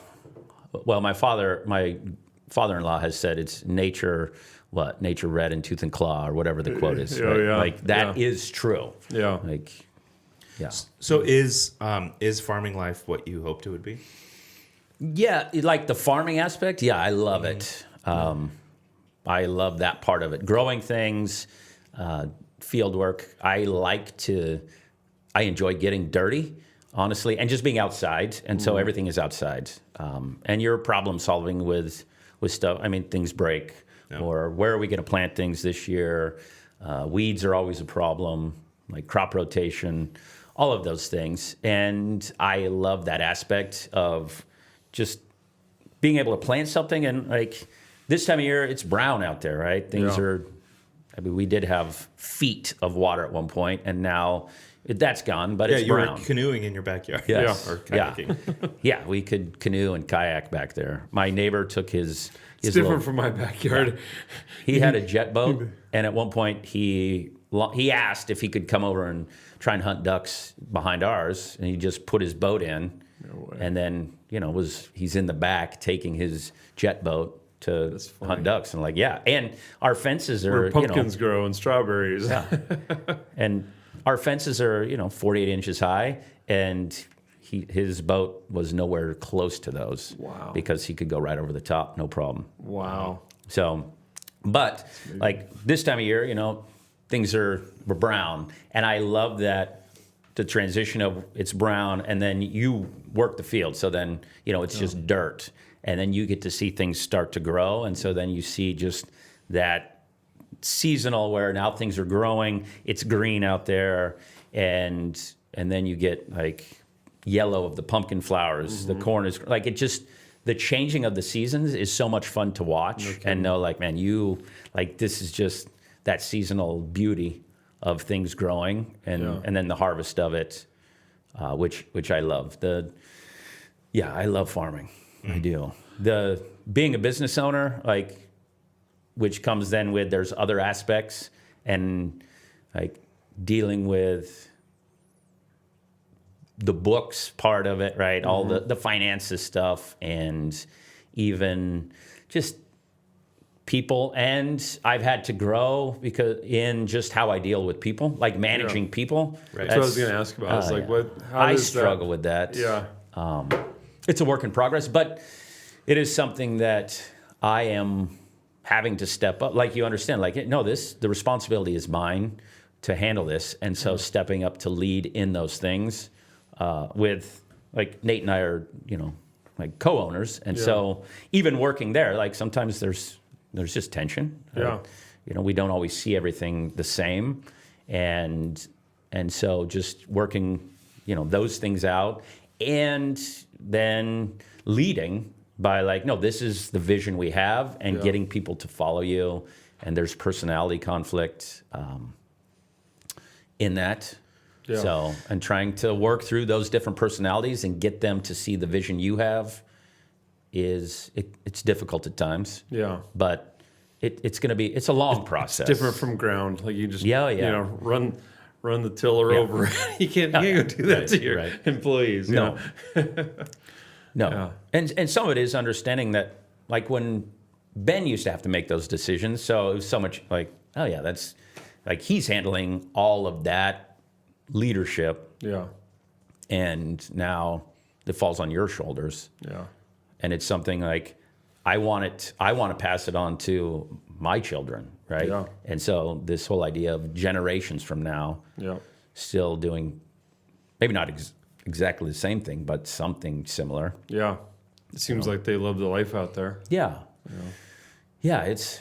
father-in-law has said it's nature red in tooth and claw, or whatever the quote is. Oh, right? yeah. Like that is true. Yeah. Like yeah. So is farming life what you hoped it would be? Yeah, like the farming aspect, I love it. I love that part of it. Growing things, field work. I enjoy getting dirty, honestly, and just being outside. And so everything is outside. And you're problem solving with stuff. I mean, things break, or where are we going to plant things this year? Weeds are always a problem, like crop rotation, all of those things. And I love that aspect of just being able to plant something. And like this time of year, it's brown out there, right? Things are, we did have feet of water at one point, and now that's gone, but it's you brown. were canoeing in your backyard. Yes. Or kayaking. Yeah, we could canoe and kayak back there. My neighbor took his It's different from my backyard. he had a jet boat, and at one point he asked if he could come over and try and hunt ducks behind ours, and he just put his boat in way. And then, he's in the back taking his jet boat to hunt ducks. And and our fences are, where pumpkins grow and strawberries. Yeah. And our fences are, 48 inches high, and his boat was nowhere close to those. Wow. Because he could go right over the top, no problem. Wow. So, but like this time of year, things were brown, and I love that the transition of it's brown, and then you work the field, so then it's just dirt, and then you get to see things start to grow, and so then you see just that seasonal where now things are growing, it's green out there, and then you get like yellow of the pumpkin flowers, the corn is like it just. The changing of the seasons is so much fun to watch and know, like, man, this is just that seasonal beauty of things growing and then the harvest of it, which I love. I love farming. I do. Being a business owner, like, which comes then with there's other aspects and like dealing with the books part of it, right? All the finances stuff, and even just people. And I've had to grow because in just how I deal with people, like managing people. Right. That's what I was going to ask about. I struggle with that. Yeah. It's a work in progress, but it is something that I am having to step up. Like, you understand, the responsibility is mine to handle this. And so stepping up to lead in those things. With like Nate and I are, like co-owners, and so even working there, like sometimes there's just tension. Yeah. We don't always see everything the same, and so just working, those things out, and then leading by like, no, this is the vision we have, and getting people to follow you, and there's personality conflict in that. Yeah. So, and trying to work through those different personalities and get them to see the vision you have it's difficult at times. Yeah. But it's a long process. It's different from ground. Like you just, run the tiller over. You can't go do that to your employees. No. No. Yeah. And some of it is understanding that, like when Ben used to have to make those decisions, so it was so much like, oh yeah, that's like he's handling all of that leadership, and now it falls on your shoulders, and it's something like I want to pass it on to my children, right? And so this whole idea of generations from now, still doing maybe not exactly the same thing, but something similar. It seems like they love the life out there. It's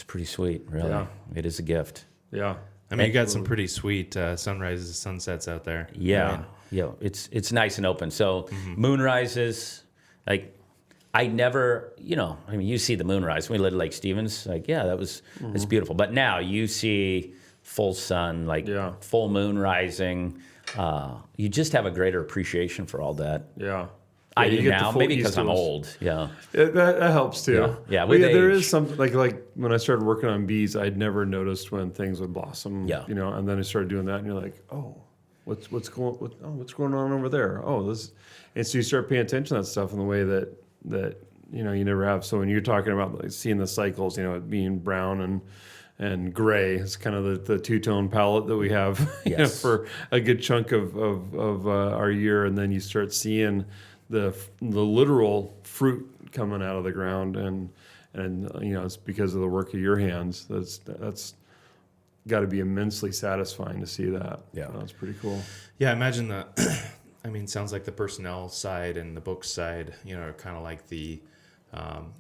pretty sweet, really. It is a gift. I mean, you got some pretty sweet sunrises, sunsets out there. Yeah, right? It's nice and open. So moonrises, like I never, you see the moonrise. When we lived at Lake Stevens, like, it's beautiful. But now you see full sun, like full moon rising. You just have a greater appreciation for all that. I do now, maybe because I'm old. That helps too. There is something like when I started working on bees, I'd never noticed when things would blossom. And then I started doing that, and you're like, oh, what's going on over there? Oh, this, and so you start paying attention to that stuff in the way that you never have. So when you're talking about like seeing the cycles, it being brown and gray, it's kind of the two-tone palette that we have for a good chunk of our year, and then you start seeing the literal fruit coming out of the ground, and it's because of the work of your hands. That's got to be immensely satisfying to see that. That's pretty cool. I imagine that. I mean, sounds like the personnel side and the book side, are kind of like the.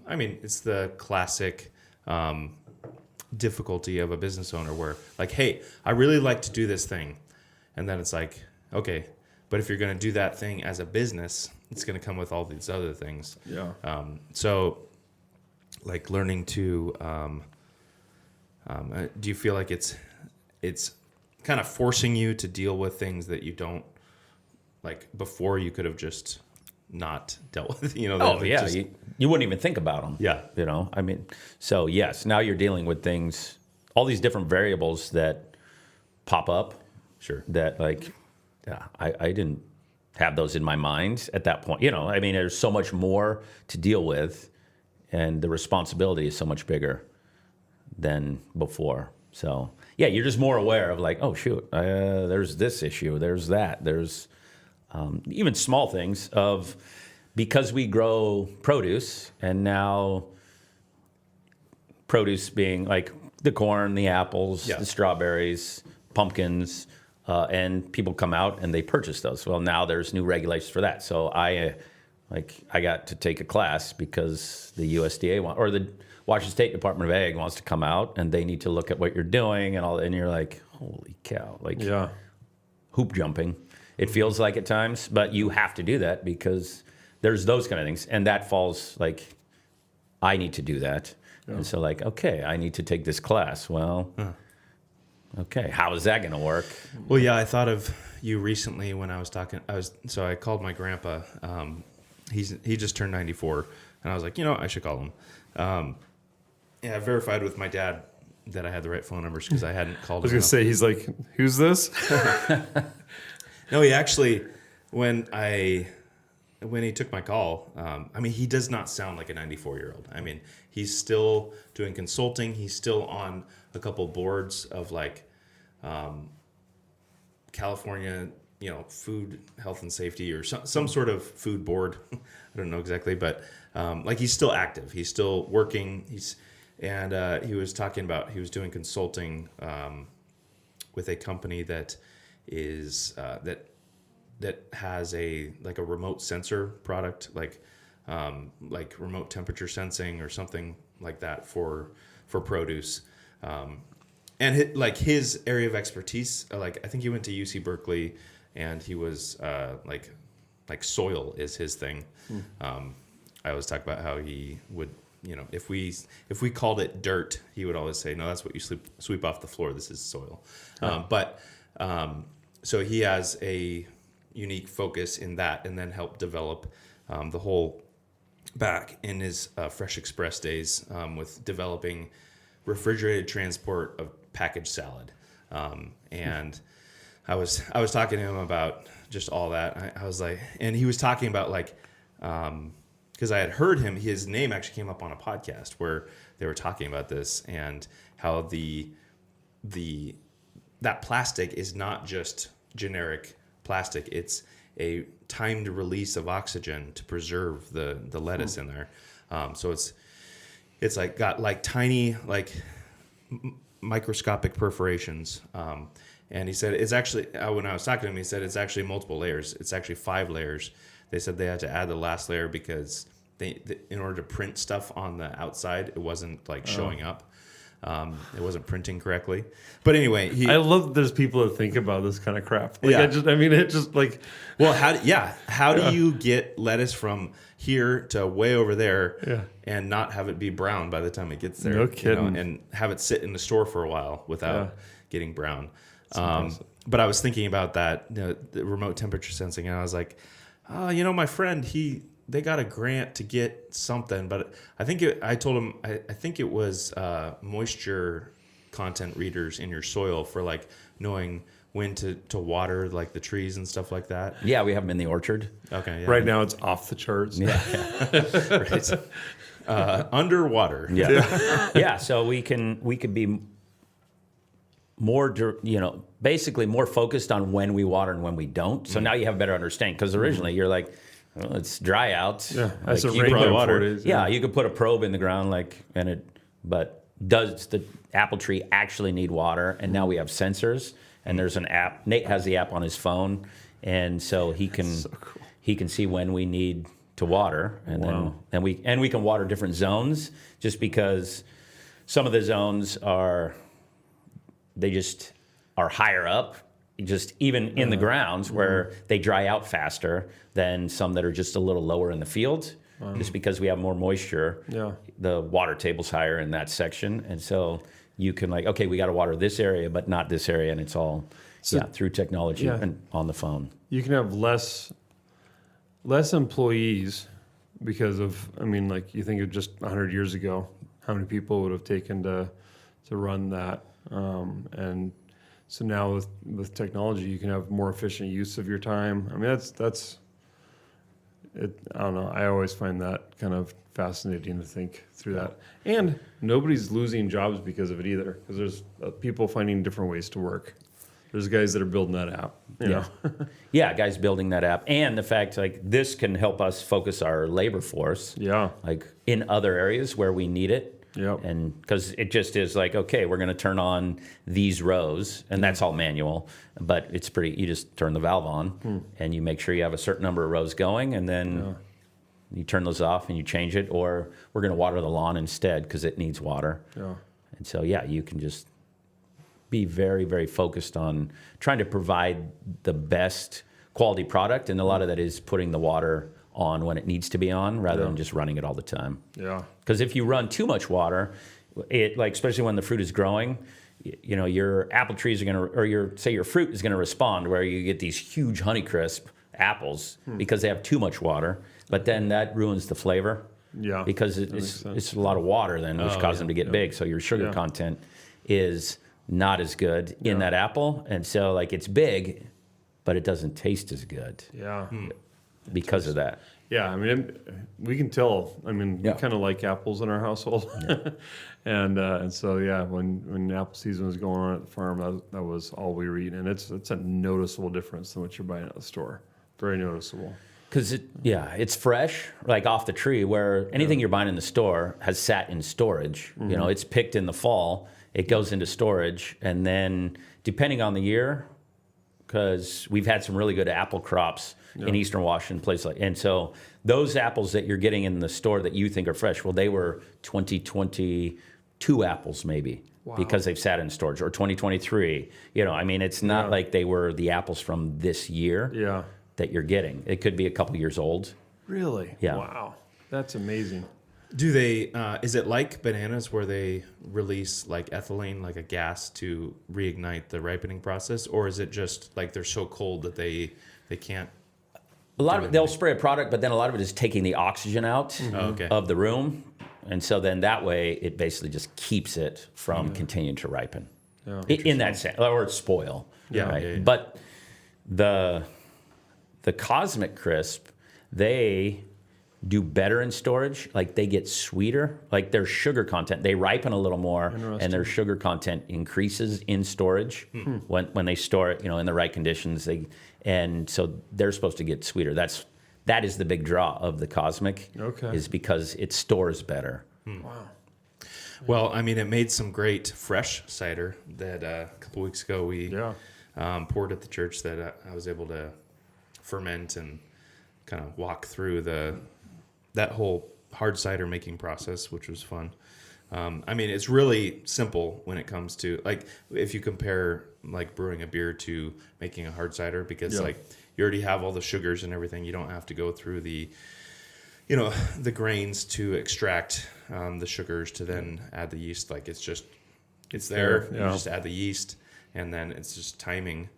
It's the classic difficulty of a business owner, where like, hey, I really like to do this thing, and then it's like, okay, but if you're going to do that thing as a business, it's going to come with all these other things. So, like learning to, do you feel like it's kind of forcing you to deal with things that you don't, like before you could have just not dealt with? You wouldn't even think about them. So yes, now you're dealing with things, all these different variables that pop up. Sure. That like, I didn't have those in my mind at that point. I mean, there's so much more to deal with, and the responsibility is so much bigger than before. So, yeah, you're just more aware of like, oh, shoot, there's this issue, there's that. There's even small things of, because we grow produce, and now produce being like the corn, the apples, the strawberries, pumpkins, and people come out and they purchase those. Well, now there's new regulations for that. So I got to take a class because the USDA or the Washington State Department of Ag wants to come out, and they need to look at what you're doing and all. And you're like, holy cow! Like, hoop jumping. It feels like at times, but you have to do that because there's those kind of things, and that falls like, I need to do that. And so like, okay, I need to take this class. Well, okay, how is that going to work? Well, yeah, I thought of you recently when I was talking. So I called my grandpa. He just turned 94, and I was like, I should call him. I verified with my dad that I had the right phone numbers because I hadn't called him. I was going to say, he's like, who's this? No, he actually, when he took my call, I mean, he does not sound like a 94-year-old. I mean, he's still doing consulting. He's still on a couple boards of like California, food health and safety, or some sort of food board. I don't know exactly, but like he's still active. He's still working. He was talking about, he was doing consulting with a company that is that has a remote sensor product, like remote temperature sensing or something like that for produce. And his area of expertise, I think he went to UC Berkeley, and he was like soil is his thing. I always talk about how he would, if we called it dirt, he would always say, no, that's what you sweep off the floor. This is soil. So he has a unique focus in that, and then helped develop the whole back in his Fresh Express days with developing refrigerated transport of packaged salad. And I was talking to him about just all that. I was like, and he was talking about because I had heard him, his name actually came up on a podcast where they were talking about this, and how that plastic is not just generic plastic. It's a timed release of oxygen to preserve the lettuce in there. So it's like got like tiny microscopic perforations. And he said it's actually, when I was talking to him, he said it's actually multiple layers. It's actually 5 layers. They said they had to add the last layer because in order to print stuff on the outside, it wasn't showing up. It wasn't printing correctly. But anyway, I love that there's people that think about this kind of crap. Well, how do you get lettuce from here to way over there and not have it be brown by the time it gets there? No kidding. And have it sit in the store for a while without getting brown. But I was thinking about that, the remote temperature sensing, and I was like, my friend, they got a grant to get something, but I think I told him, I think it was moisture content readers in your soil for knowing when to water the trees and stuff like that. Yeah, we have them in the orchard. Okay. Yeah. Right now it's off the charts. Yeah. Right. Underwater. Yeah. Yeah. So we could be more, basically more focused on when we water and when we don't. So now you have a better understanding, because originally you're like, well, it's dry out. Yeah, that's a you rain could water. You could put a probe in the ground, but does the apple tree actually need water? And now we have sensors, and there's an app. Nate has the app on his phone, and so he can he can see when we need to water, and then we can water different zones, just because some of the zones are higher up, just even in the grounds, where they dry out faster than some that are just a little lower in the field. Just because we have more moisture, the water table's higher in that section, and so you can okay, we got to water this area, but not this area, and it's all through technology and on the phone. You can have less employees because of, you think of just 100 years ago, how many people would have taken to run that, and So now with technology, you can have more efficient use of your time. I mean, that's it. I don't know. I always find that kind of fascinating to think through that. And nobody's losing jobs because of it either, because there's people finding different ways to work. There's guys that are building that app. You know? Yeah, guys building that app, and the fact like this can help us focus our labor force. Yeah. Like in other areas where we need it. Yep. And because it just is like, okay, we're going to turn on these rows, and that's all manual, but it's pretty, you just turn the valve on and you make sure you have a certain number of rows going, and then you turn those off and you change it, or we're going to water the lawn instead because it needs water. Yeah. And so, yeah, you can just be very, very focused on trying to provide the best quality product. And a lot of that is putting the water on when it needs to be on rather than just running it all the time. Yeah. Because if you run too much water, it like especially when the fruit is growing, you know, your apple trees are going to, or your fruit is going to respond where you get these huge Honeycrisp apples because they have too much water. But then that ruins the flavor. Yeah. Because it's a lot of water then, which causes them to get big. So your sugar content is not as good in that apple. And so like it's big, but it doesn't taste as good. Yeah. Because of that. Yeah, I mean, we can tell. I mean, we kind of like apples in our household, and so when apple season was going on at the farm, that was all we were eating, and it's a noticeable difference than what you're buying at the store. Very noticeable. Because it's fresh, like off the tree. Where anything you're buying in the store has sat in storage. You know, it's picked in the fall, it goes into storage, and then depending on the year, because we've had some really good apple crops in Eastern Washington, places like, and so those apples that you're getting in the store that you think are fresh, well, they were 2022 apples maybe because they've sat in storage, or 2023. You know, I mean, it's not like they were the apples from this year that you're getting. It could be a couple years old. Really? Yeah. Wow, that's amazing. Do they? Is it like bananas where they release like ethylene, like a gas, to reignite the ripening process, or is it just like they're so cold that they can't? A lot of it, they'll spray a product, but then a lot of it is taking the oxygen out of the room, and so then that way it basically just keeps it from continuing to ripen in that sense, or spoil. Right? But the Cosmic Crisp, they do better in storage. Like they get sweeter, like their sugar content, they ripen a little more, and their sugar content increases in storage when they store it, you know, in the right conditions. And so they're supposed to get sweeter. That is the big draw of the Cosmic, is because it stores better. Wow. Well, I mean, it made some great fresh cider that a couple weeks ago we poured at the church that I was able to ferment and kind of walk through that whole hard cider making process, which was fun. I mean, it's really simple when it comes to, like, if you compare like brewing a beer to making a hard cider, because like you already have all the sugars and everything. You don't have to go through the grains to extract the sugars to then add the yeast. Like it's there. You just add the yeast, and then it's just timing.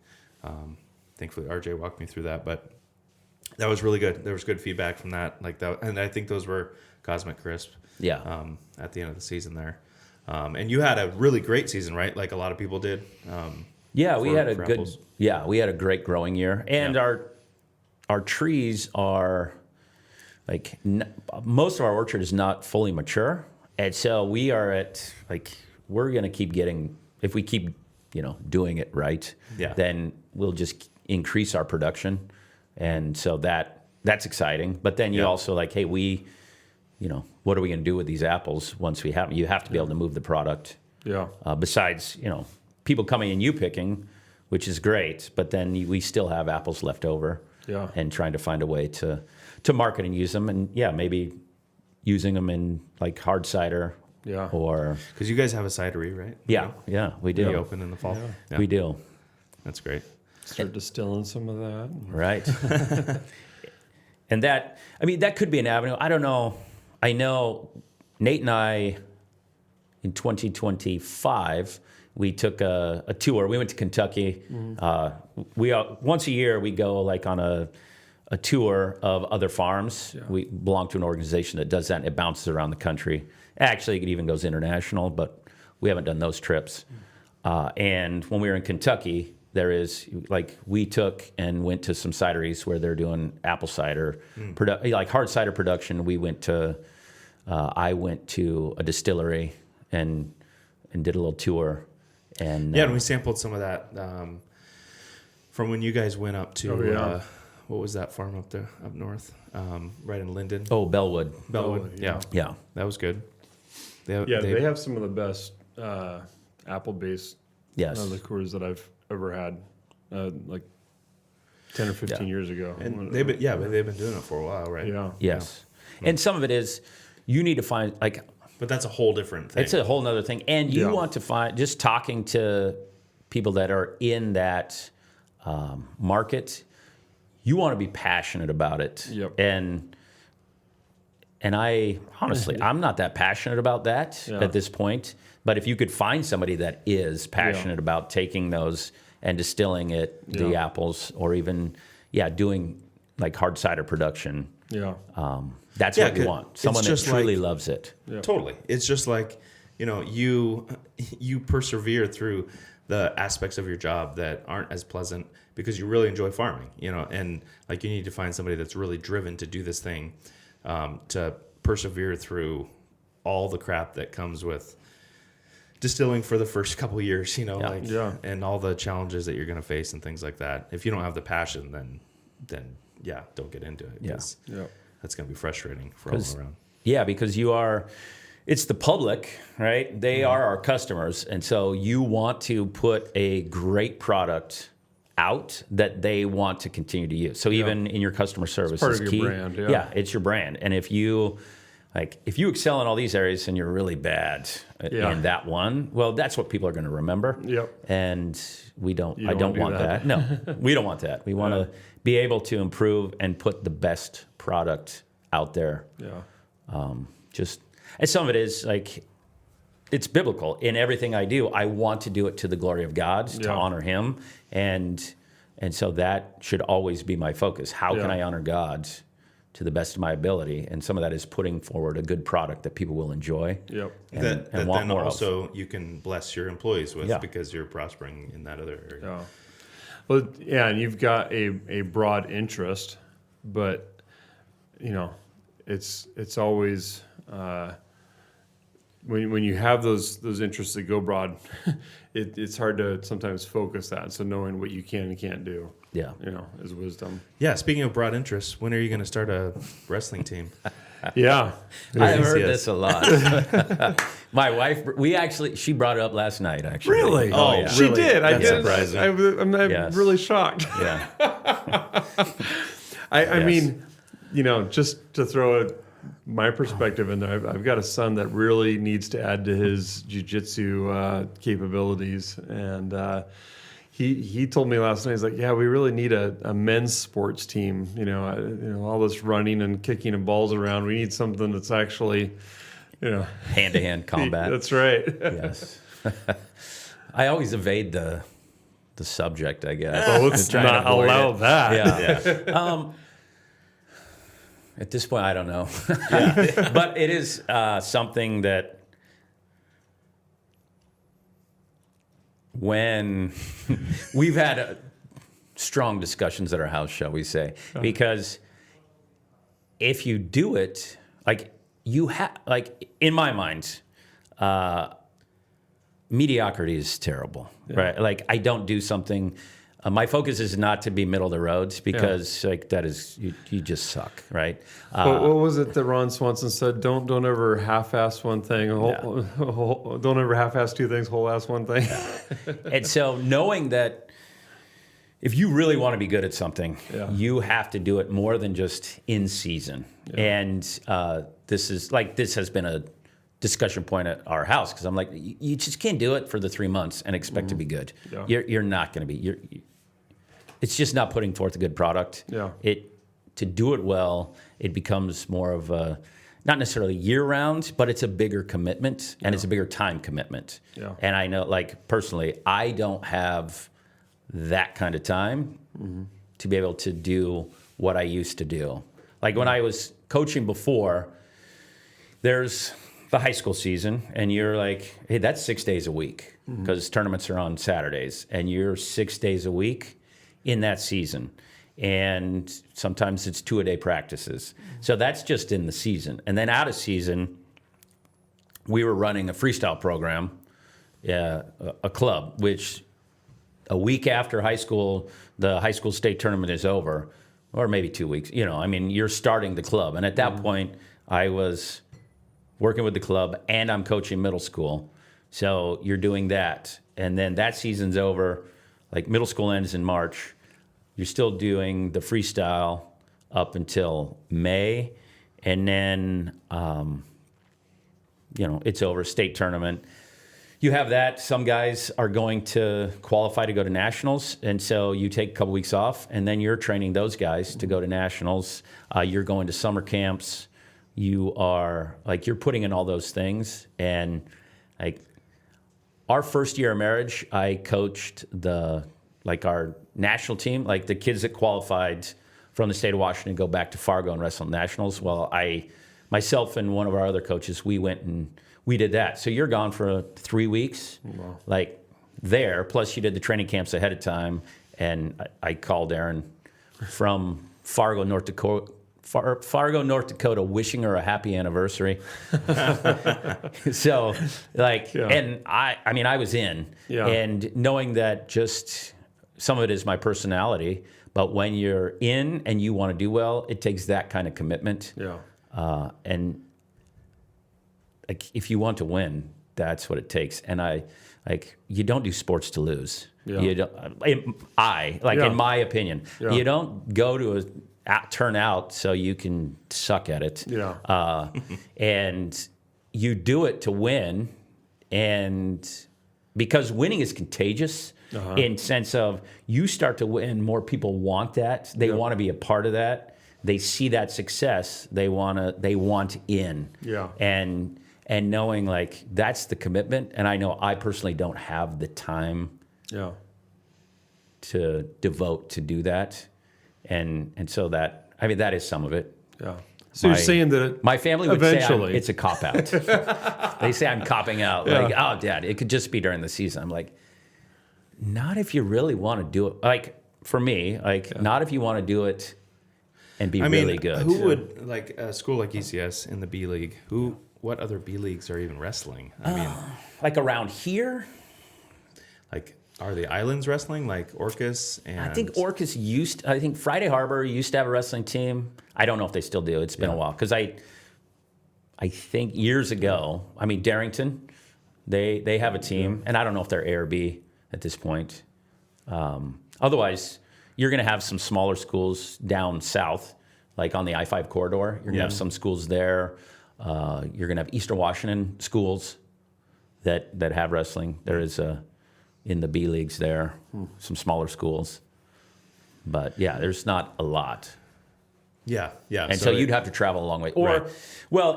Thankfully, RJ walked me through that, but that was really good. There was good feedback from that, like that, and I think those were Cosmic Crisp. At the end of the season there, and you had a really great season, right? Like a lot of people did. We had a good. Apples. Yeah, we had a great growing year, and our trees are like most of our orchard is not fully mature, and so we are at like we're going to keep getting, if we keep doing it right, then we'll just increase our production, and so that's exciting. But then you also like, hey, what are we going to do with these apples once we have them? You have to be able to move the product. Yeah. Besides, people coming and you picking, which is great, but then we still have apples left over. Yeah. And trying to find a way to market and use them, and maybe using them in like hard cider. Yeah. Or because you guys have a cidery, right? Yeah, we do. You open in the fall. Yeah. We do. That's great. Start distilling some of that. Right. And that could be an avenue. I don't know. I know Nate and I, in 2025, we took a tour. We went to Kentucky. We once a year we go like on a tour of other farms. Yeah. We belong to an organization that does that, and it bounces around the country. Actually, it even goes international, but we haven't done those trips. And when we were in Kentucky, there is like we took and went to some cideries where they're doing apple cider, like hard cider production. We went to, I went to a distillery and did a little tour. And and we sampled some of that from when you guys went up to what was that farm up there up north, right in Linden? Oh, Bellwood. Bellwood. Yeah, that was good. They have some of the best apple-based liqueurs that I've ever had, like 10 or 15 years ago. And they've been doing it for a while, right? Yeah. Yes. Yeah. And some of it is you need to find like. But that's a whole different thing. It's a whole nother thing. And you want to find, just talking to people that are in that market, you want to be passionate about it. Yep. And I, honestly, I'm not that passionate about that at this point. But if you could find somebody that is passionate about taking those and distilling it, the apples, or even, doing like hard cider production. Yeah. That's what you want. Someone that truly loves it. Yep. Totally. It's just like, you persevere through the aspects of your job that aren't as pleasant because you really enjoy farming, and like you need to find somebody that's really driven to do this thing, to persevere through all the crap that comes with distilling for the first couple of years, and all the challenges that you're going to face and things like that. If you don't have the passion, then don't get into it. That's going to be frustrating for all around. Yeah, because it's the public, right? They are our customers. And so you want to put a great product out that they want to continue to use. So even in your customer service, it's part is of key. Your brand. Yeah, it's your brand. And if you excel in all these areas and you're really bad in that one, well, that's what people are going to remember. Yep. And I don't want that. that. No, we don't want that. We want to be able to improve and put the best product out there. Yeah. And some of it is like, it's biblical. In everything I do, I want to do it to the glory of God, to honor Him. And so that should always be my focus. How can I honor God to the best of my ability? And some of that is putting forward a good product that people will enjoy. Yep. And want more also you can bless your employees with because you're prospering in that other area. Yeah. Well, and you've got a broad interest, but it's always when you have those interests that go broad, it's hard to sometimes focus that. So knowing what you can and can't do, is wisdom. Yeah. Speaking of broad interests, when are you going to start a wrestling team? Yeah. I've heard this a lot. My wife, she brought it up last night, actually. Really? Oh, yeah. She did. That's surprising. I'm really shocked. Yeah. I mean, just to throw my perspective in there, I've got a son that really needs to add to his jiu-jitsu capabilities. And he told me last night, he's like, we really need a men's sports team. All this running and kicking of balls around. We need something that's actually, hand-to-hand combat. That's right. Yes. I always evade the subject, I guess. Well, let's not allow that. Yeah. At this point, I don't know. But it is something that when we've had strong discussions at our house, shall we say, because if you do it, in my mind, mediocrity is terrible, right? Like I don't do something. My focus is not to be middle of the road because that is you just suck, right? What was it that Ron Swanson said? Don't ever half-ass one thing. Don't ever half-ass two things. Whole-ass one thing. And so knowing that if you really want to be good at something, you have to do it more than just in season. And this has been a discussion point at our house because I'm like, you just can't do it for the 3 months and expect to be good. Yeah. You're not going to be. It's just not putting forth a good product. Yeah. To do it well, it becomes more of a not necessarily year round, but it's a bigger commitment and it's a bigger time commitment. Yeah. And I know, like personally, I don't have that kind of time to be able to do what I used to do. Like when I was coaching before, there's the high school season, and you're like, hey, that's 6 days a week because tournaments are on Saturdays, and you're 6 days a week in that season. And sometimes it's 2-a-day practices. So that's just in the season. And then out of season, we were running a freestyle program, a club, which a week after high school, the high school state tournament is over, or maybe 2 weeks. You're starting the club. And at that point, I was working with the club, and I'm coaching middle school. So you're doing that. And then that season's over. Like middle school ends in March. You're still doing the freestyle up until May. And then, it's over, state tournament. You have that. Some guys are going to qualify to go to nationals. And so you take a couple weeks off, and then you're training those guys to go to nationals. You're going to summer camps. You are you're putting in all those things. And our first year of marriage, I coached our national team, the kids that qualified from the state of Washington go back to Fargo and wrestle nationals. Well, myself and one of our other coaches, we went and we did that. So you're gone for 3 weeks, there. Plus you did the training camps ahead of time. And I called Erin from Fargo, North Dakota, wishing her a happy anniversary. So, and I was in, and knowing that just some of it is my personality, but when you're in and you want to do well, it takes that kind of commitment. Yeah. And if you want to win, that's what it takes. And you don't do sports to lose. Yeah. You don't. In my opinion, you don't go to turn out so you can suck at it. Yeah. And you do it to win, and because winning is contagious in sense of you start to win, more people want that. They want to be a part of that. They see that success. They want in. Yeah. And knowing that's the commitment. And I know I personally don't have the time to devote to do that. And so that is some of it. Yeah. So you're saying that my family would say it's a cop out. They say I'm copping out. Oh, Dad, it could just be during the season. I'm like, not if you really want to do it. For me, not if you want to do it and be really good. Who would a school like ECS in the B League? What other B leagues are even wrestling? Around here. Are the islands wrestling Orcas? And I think Orcas I think Friday Harbor used to have a wrestling team. I don't know if they still do. It's been a while. Because I think years ago, Darrington, they have a team. And I don't know if they're A or B at this point. Otherwise, you're going to have some smaller schools down south, on the I-5 corridor. You're going to have some schools there. You're going to have Eastern Washington schools that have wrestling. There is in the B leagues there, some smaller schools. But there's not a lot. Yeah. And so you'd have to travel a long way. Or,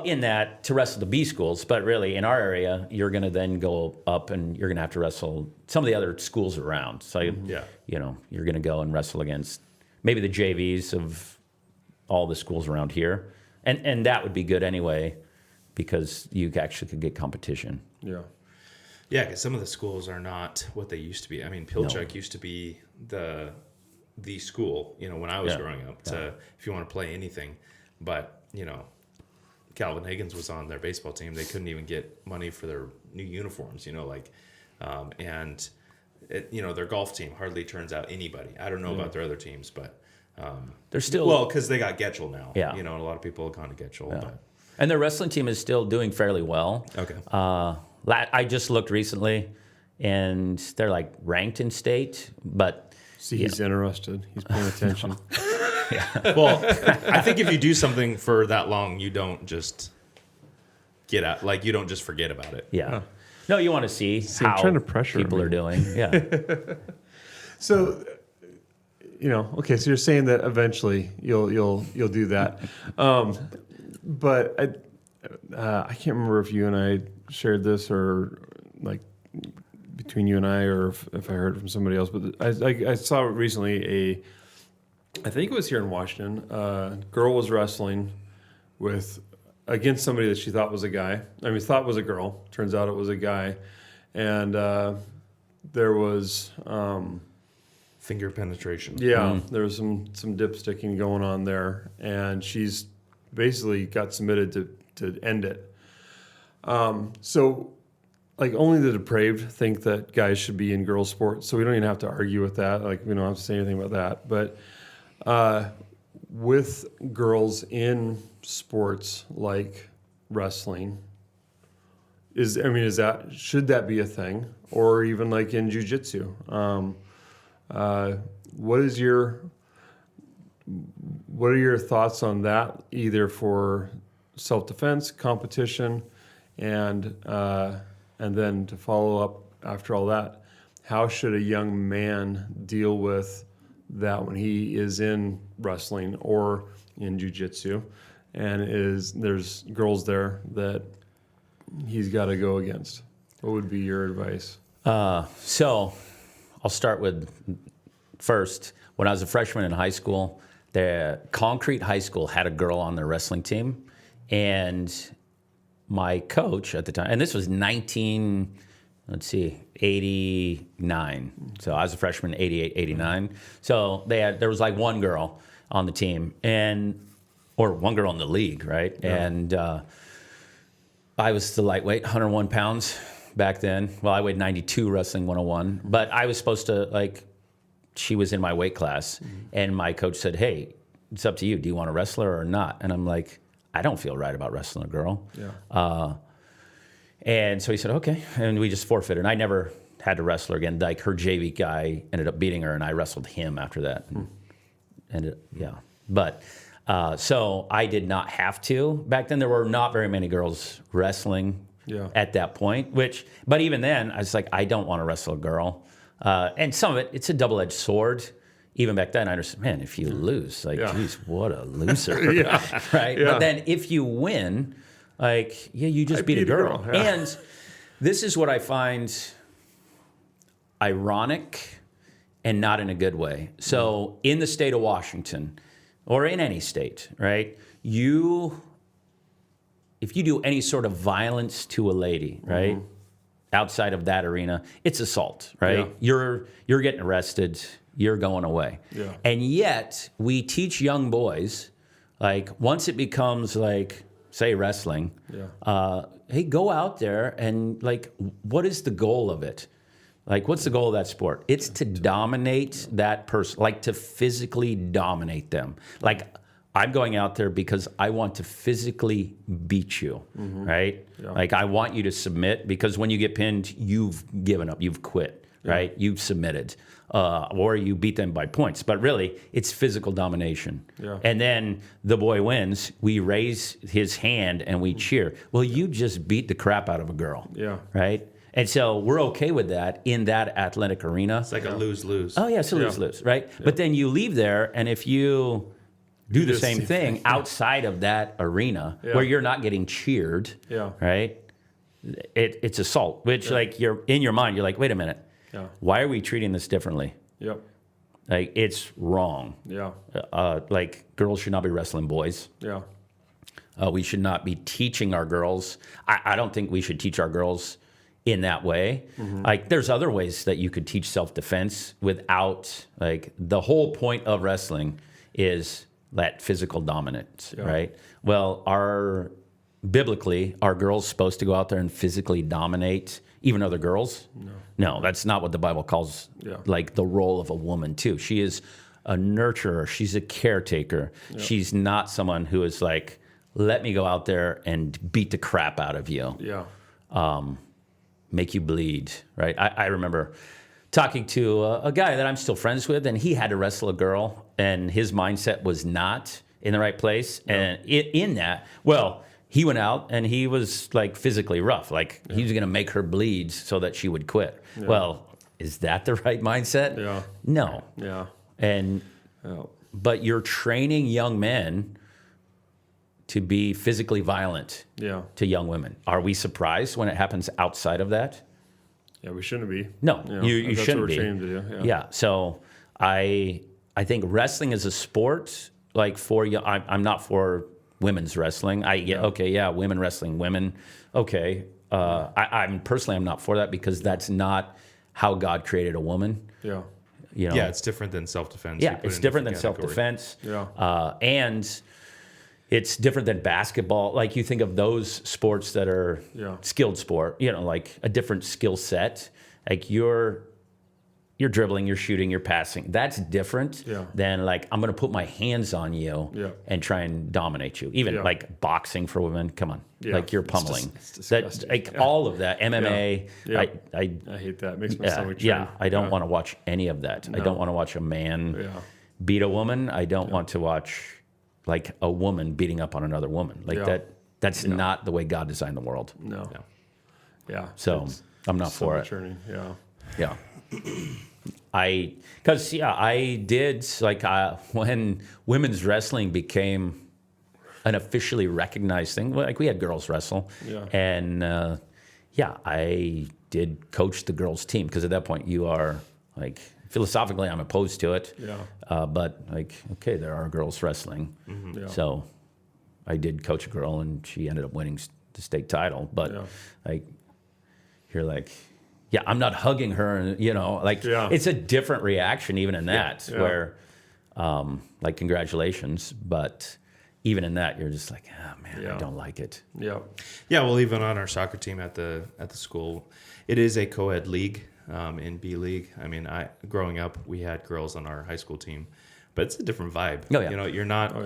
in that, to wrestle the B schools, but really in our area, you're going to then go up and you're going to have to wrestle some of the other schools around. So, you're going to go and wrestle against maybe the JVs of all the schools around here. And that would be good anyway, because you actually could get competition. Yeah. Yeah, because some of the schools are not what they used to be. Pilchuck used to be the school, when I was growing up, if you want to play anything. But, Calvin Higgins was on their baseball team. They couldn't even get money for their new uniforms, and, their golf team hardly turns out anybody. I don't know about their other teams, but they're still... Well, because they got Getchell now. Yeah. A lot of people have gone to Getchell. Yeah. But. And their wrestling team is still doing fairly well. Okay. I just looked recently, and they're ranked in state, but... See, he's interested. He's paying attention. Well, I think if you do something for that long, you don't just get out. You don't just forget about it. Yeah. Huh. No, you want to see how I'm trying to pressure people are doing. Yeah. So, okay. So you're saying that eventually you'll do that, but I can't remember if you and I shared this or between you and I, or if I heard it from somebody else. But I saw recently I think it was here in Washington. A girl was wrestling with against somebody that she thought was a guy. I mean, thought was a girl. Turns out it was a guy. And there was... finger penetration. Yeah, there was some dip sticking going on there. And she's basically got submitted to end it. So, like, only the depraved think that guys should be in girls' sports. So we don't even have to argue with that. Like, we don't have to say anything about that. But with girls in sports like wrestling, should that be a thing? Or even like in jiu-jitsu? What are your thoughts on that, either for self-defense, competition, and then to follow up after all that, how should a young man deal with that when he is in wrestling or in jiu-jitsu and there's girls there that he's got to go against? What would be your advice? So I'll start with first, when I was a freshman in high school, the Concrete High School had a girl on their wrestling team, and my coach at the time, and this was 89. So I was a freshman in 88, 89. So there was like one girl on the team, or one girl in the league, right? Yeah. And I was the lightweight, 101 pounds back then. Well, I weighed 92, wrestling 101. But I was supposed to, she was in my weight class, and my coach said, hey, it's up to you. Do you want to wrestle her or not? And I'm like, I don't feel right about wrestling a girl. Yeah. And so he said, okay. And we just forfeited. And I never had to wrestle her again. Like, her JV guy ended up beating her, and I wrestled him after that. But so I did not have to. Back then, there were not very many girls wrestling at that point. But even then, I was like, I don't want to wrestle a girl. And some of it's a double-edged sword. Even back then, I understood, man, if you lose, geez, what a loser. Right? Yeah. But then if you win, you just beat a girl. Yeah. And this is what I find ironic and not in a good way. So in the state of Washington, or in any state, right, if you do any sort of violence to a lady, right, outside of that arena, it's assault, right? Yeah. You're getting arrested. You're going away. Yeah. And yet we teach young boys, once it becomes say wrestling, hey, go out there and what is the goal of it? What's the goal of that sport? It's to dominate that person, to physically dominate them. I'm going out there because I want to physically beat you, right? Yeah. I want you to submit, because when you get pinned, you've given up, you've quit, right? You've submitted, or you beat them by points. But really, it's physical domination. Yeah. And then the boy wins, we raise his hand and we cheer. Well, you just beat the crap out of a girl, right? And so we're okay with that in that athletic arena. It's like a lose-lose. Oh, yeah, it's a lose-lose, right? Yeah. But then you leave there, and if you do the same thing outside of that arena where you're not getting cheered, right? It's assault, which you're in your mind, you're like, wait a minute, why are we treating this differently? Yep. It's wrong. Yeah. Girls should not be wrestling boys. Yeah. We should not be teaching our girls. I don't think we should teach our girls in that way. Mm-hmm. There's other ways that you could teach self-defense without, the whole point of wrestling is that physical dominance, right? Well, biblically, are girls supposed to go out there and physically dominate even other girls? No, that's not what the Bible calls the role of a woman too. She is a nurturer. She's a caretaker. Yep. She's not someone who is let me go out there and beat the crap out of you. Yeah. Make you bleed, right? I remember talking to a guy that I'm still friends with, and he had to wrestle a girl, and his mindset was not in the right place. Yeah. And in that, he went out and he was physically rough. He was going to make her bleed so that she would quit. Yeah. Well, is that the right mindset? Yeah. No. Yeah. But you're training young men to be physically violent to young women. Are we surprised when it happens outside of that? Yeah, we shouldn't be. No, you shouldn't be. That's what we're trained to do. Yeah. So I think wrestling is a sport. I'm not for women's wrestling. Okay, yeah, women wrestling women. Okay, I'm personally I'm not for that because that's not how God created a woman. Yeah. You know? Yeah, it's different than self-defense. Yeah, it's different than self-defense. Yeah. And it's different than basketball. Like you think of those sports that are skilled sport, you know, like a different skill set. Like you're dribbling, you're shooting, you're passing. That's different than like I'm going to put my hands on you and try and dominate you. Even like boxing for women. Come on, like you're pummeling. It's disgusting. That like all of that MMA. Yeah. I hate that. It makes my stomach churn. Yeah, I don't want to watch any of that. No. I don't want to watch a man beat a woman. I don't want to watch like a woman beating up on another woman. Like that's not the way God designed the world. No. Yeah. So I'm not for it. Churning. Yeah. Yeah. I did like when women's wrestling became an officially recognized thing. Like we had girls wrestle, and I did coach the girls team because at that point you are like philosophically I'm opposed to it. Yeah. But like okay, there are girls wrestling, so I did coach a girl and she ended up winning the state title. But like you're like. Yeah, I'm not hugging her, and you know, like it's a different reaction even in that where, like, congratulations, but even in that, you're just like, oh man, I don't like it. Yeah, yeah. Well, even on our soccer team at the school, it is a co-ed league in B League. I mean, growing up, we had girls on our high school team, but it's a different vibe. Oh yeah, you know, you're not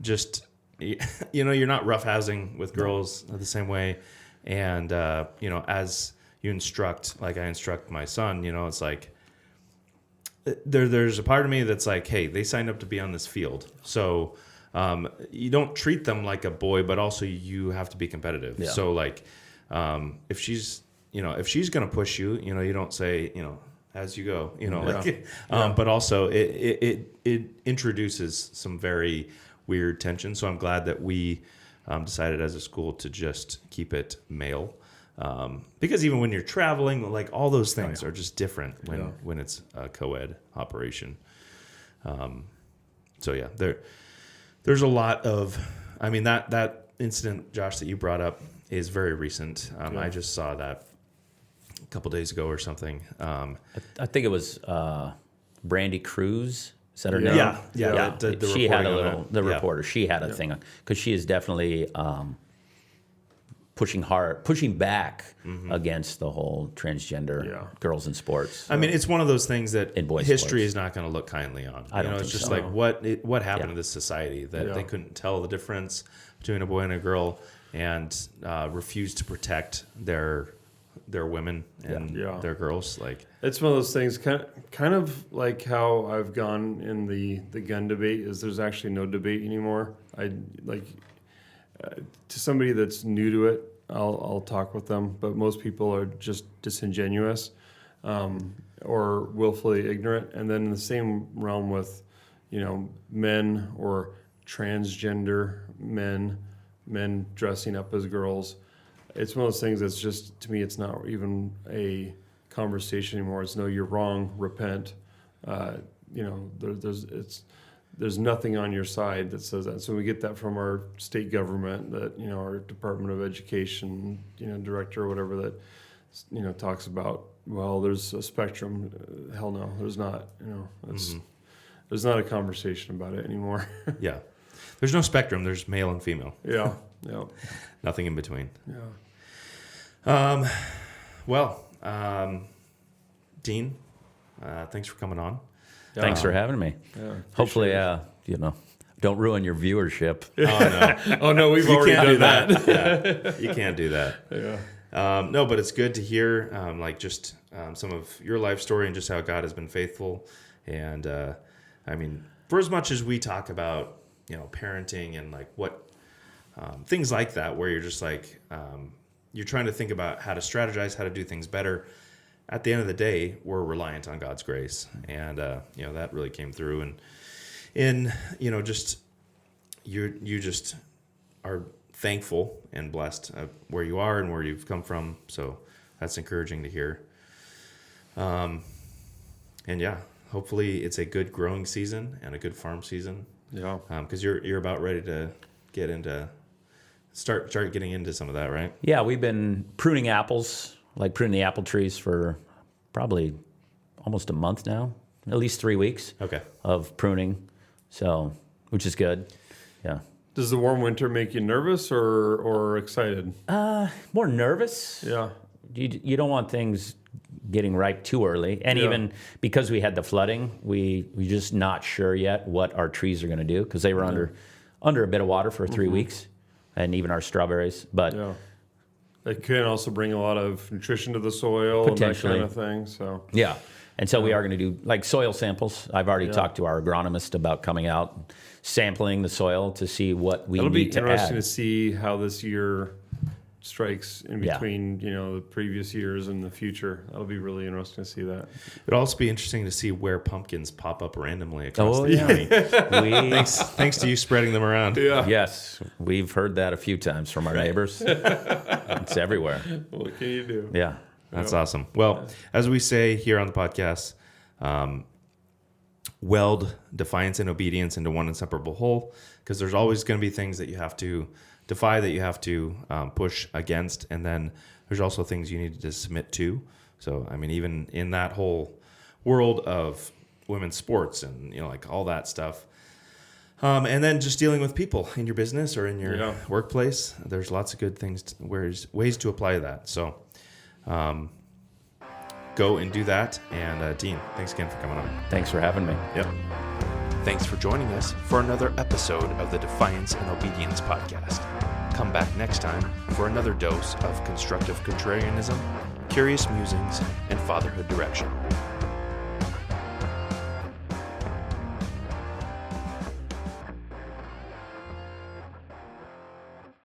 just, you know, you're not roughhousing with girls the same way, and you know, as you instruct, like I instruct my son, you know, it's like there's a part of me that's like, hey, they signed up to be on this field. So you don't treat them like a boy, but also you have to be competitive. Yeah. So like if she's going to push you, you know, you don't say, you know, as you go, you know, like, but also it introduces some very weird tension. So I'm glad that we decided as a school to just keep it male. Because even when you're traveling, like all those things are just different when it's a co-ed operation. So yeah, there's a lot of, I mean, that incident, Josh, that you brought up is very recent. I just saw that a couple days ago or something. I think it was Brandy Cruz. Is that her name? Yeah. She had a little, the reporter, she had a thing because she is definitely, pushing back against the whole transgender girls in sports. I mean, it's one of those things that history sports is not going to look kindly on. I don't think it's just so. like what happened to this society that they couldn't tell the difference between a boy and a girl and refused to protect their women and their girls. Like it's one of those things, kind of like how I've gone in the gun debate. Is there's actually no debate anymore. To somebody that's new to it, I'll talk with them, but most people are just disingenuous or willfully ignorant. And then in the same realm with, you know, men or transgender men dressing up as girls, it's one of those things that's just, to me, it's not even a conversation anymore. It's no, you're wrong, repent. You know, there's nothing on your side that says that. So we get that from our state government, that, you know, our Department of Education, you know, director or whatever, that, you know, talks about, well, there's a spectrum. Hell no, there's not. You know, there's not a conversation about it anymore. Yeah, there's no spectrum. There's male and female. Yeah. Nothing in between. Yeah. Well, Dean, thanks for coming on. Thanks for having me. Yeah, hopefully, you know, don't ruin your viewership. Oh no, we've already done that. Yeah, you can't do that. Yeah. No, but it's good to hear, like just some of your life story and just how God has been faithful. And I mean, for as much as we talk about, you know, parenting and like what things like that, where you're just like you're trying to think about how to strategize, how to do things better. At the end of the day, we're reliant on God's grace, and you know that really came through. And in you know, just you just are thankful and blessed where you are and where you've come from. So that's encouraging to hear. And yeah, hopefully it's a good growing season and a good farm season. Yeah. Because you're about ready to start getting into some of that, right? Yeah, we've been pruning apples, like pruning the apple trees for probably almost a month now, at least 3 weeks of pruning, so which is good. Yeah. Does the warm winter make you nervous or excited? More nervous. Yeah. You don't want things getting ripe too early, and even because we had the flooding, we just not sure yet what our trees are going to do because they were under a bit of water for 3 weeks, and even our strawberries. But it can also bring a lot of nutrition to the soil and that kind of thing. So yeah, and so we are going to do like soil samples. I've already talked to our agronomist about coming out, sampling the soil to see what we need to add. It'll be interesting to see how this year strikes in between, the previous years and the future. That'll be really interesting to see that. It'll also be interesting to see where pumpkins pop up randomly across the county. Thanks to you spreading them around. Yeah. Yes, we've heard that a few times from our neighbors. It's everywhere. What can you do? Yeah. That's awesome. Well, as we say here on the podcast, weld defiance and obedience into one inseparable whole, because there's always going to be things that you have to defy, that you have to push against, and then there's also things you need to submit to. So, I mean, even in that whole world of women's sports and, like all that stuff, and then just dealing with people in your business or in your workplace, there's lots of good things, ways to apply that. So, go and do that. And Dean, thanks again for coming on. Thanks for having me. Yep. Thanks for joining us for another episode of the Defiance and Obedience podcast. Come back next time for another dose of constructive contrarianism, curious musings, and fatherhood direction.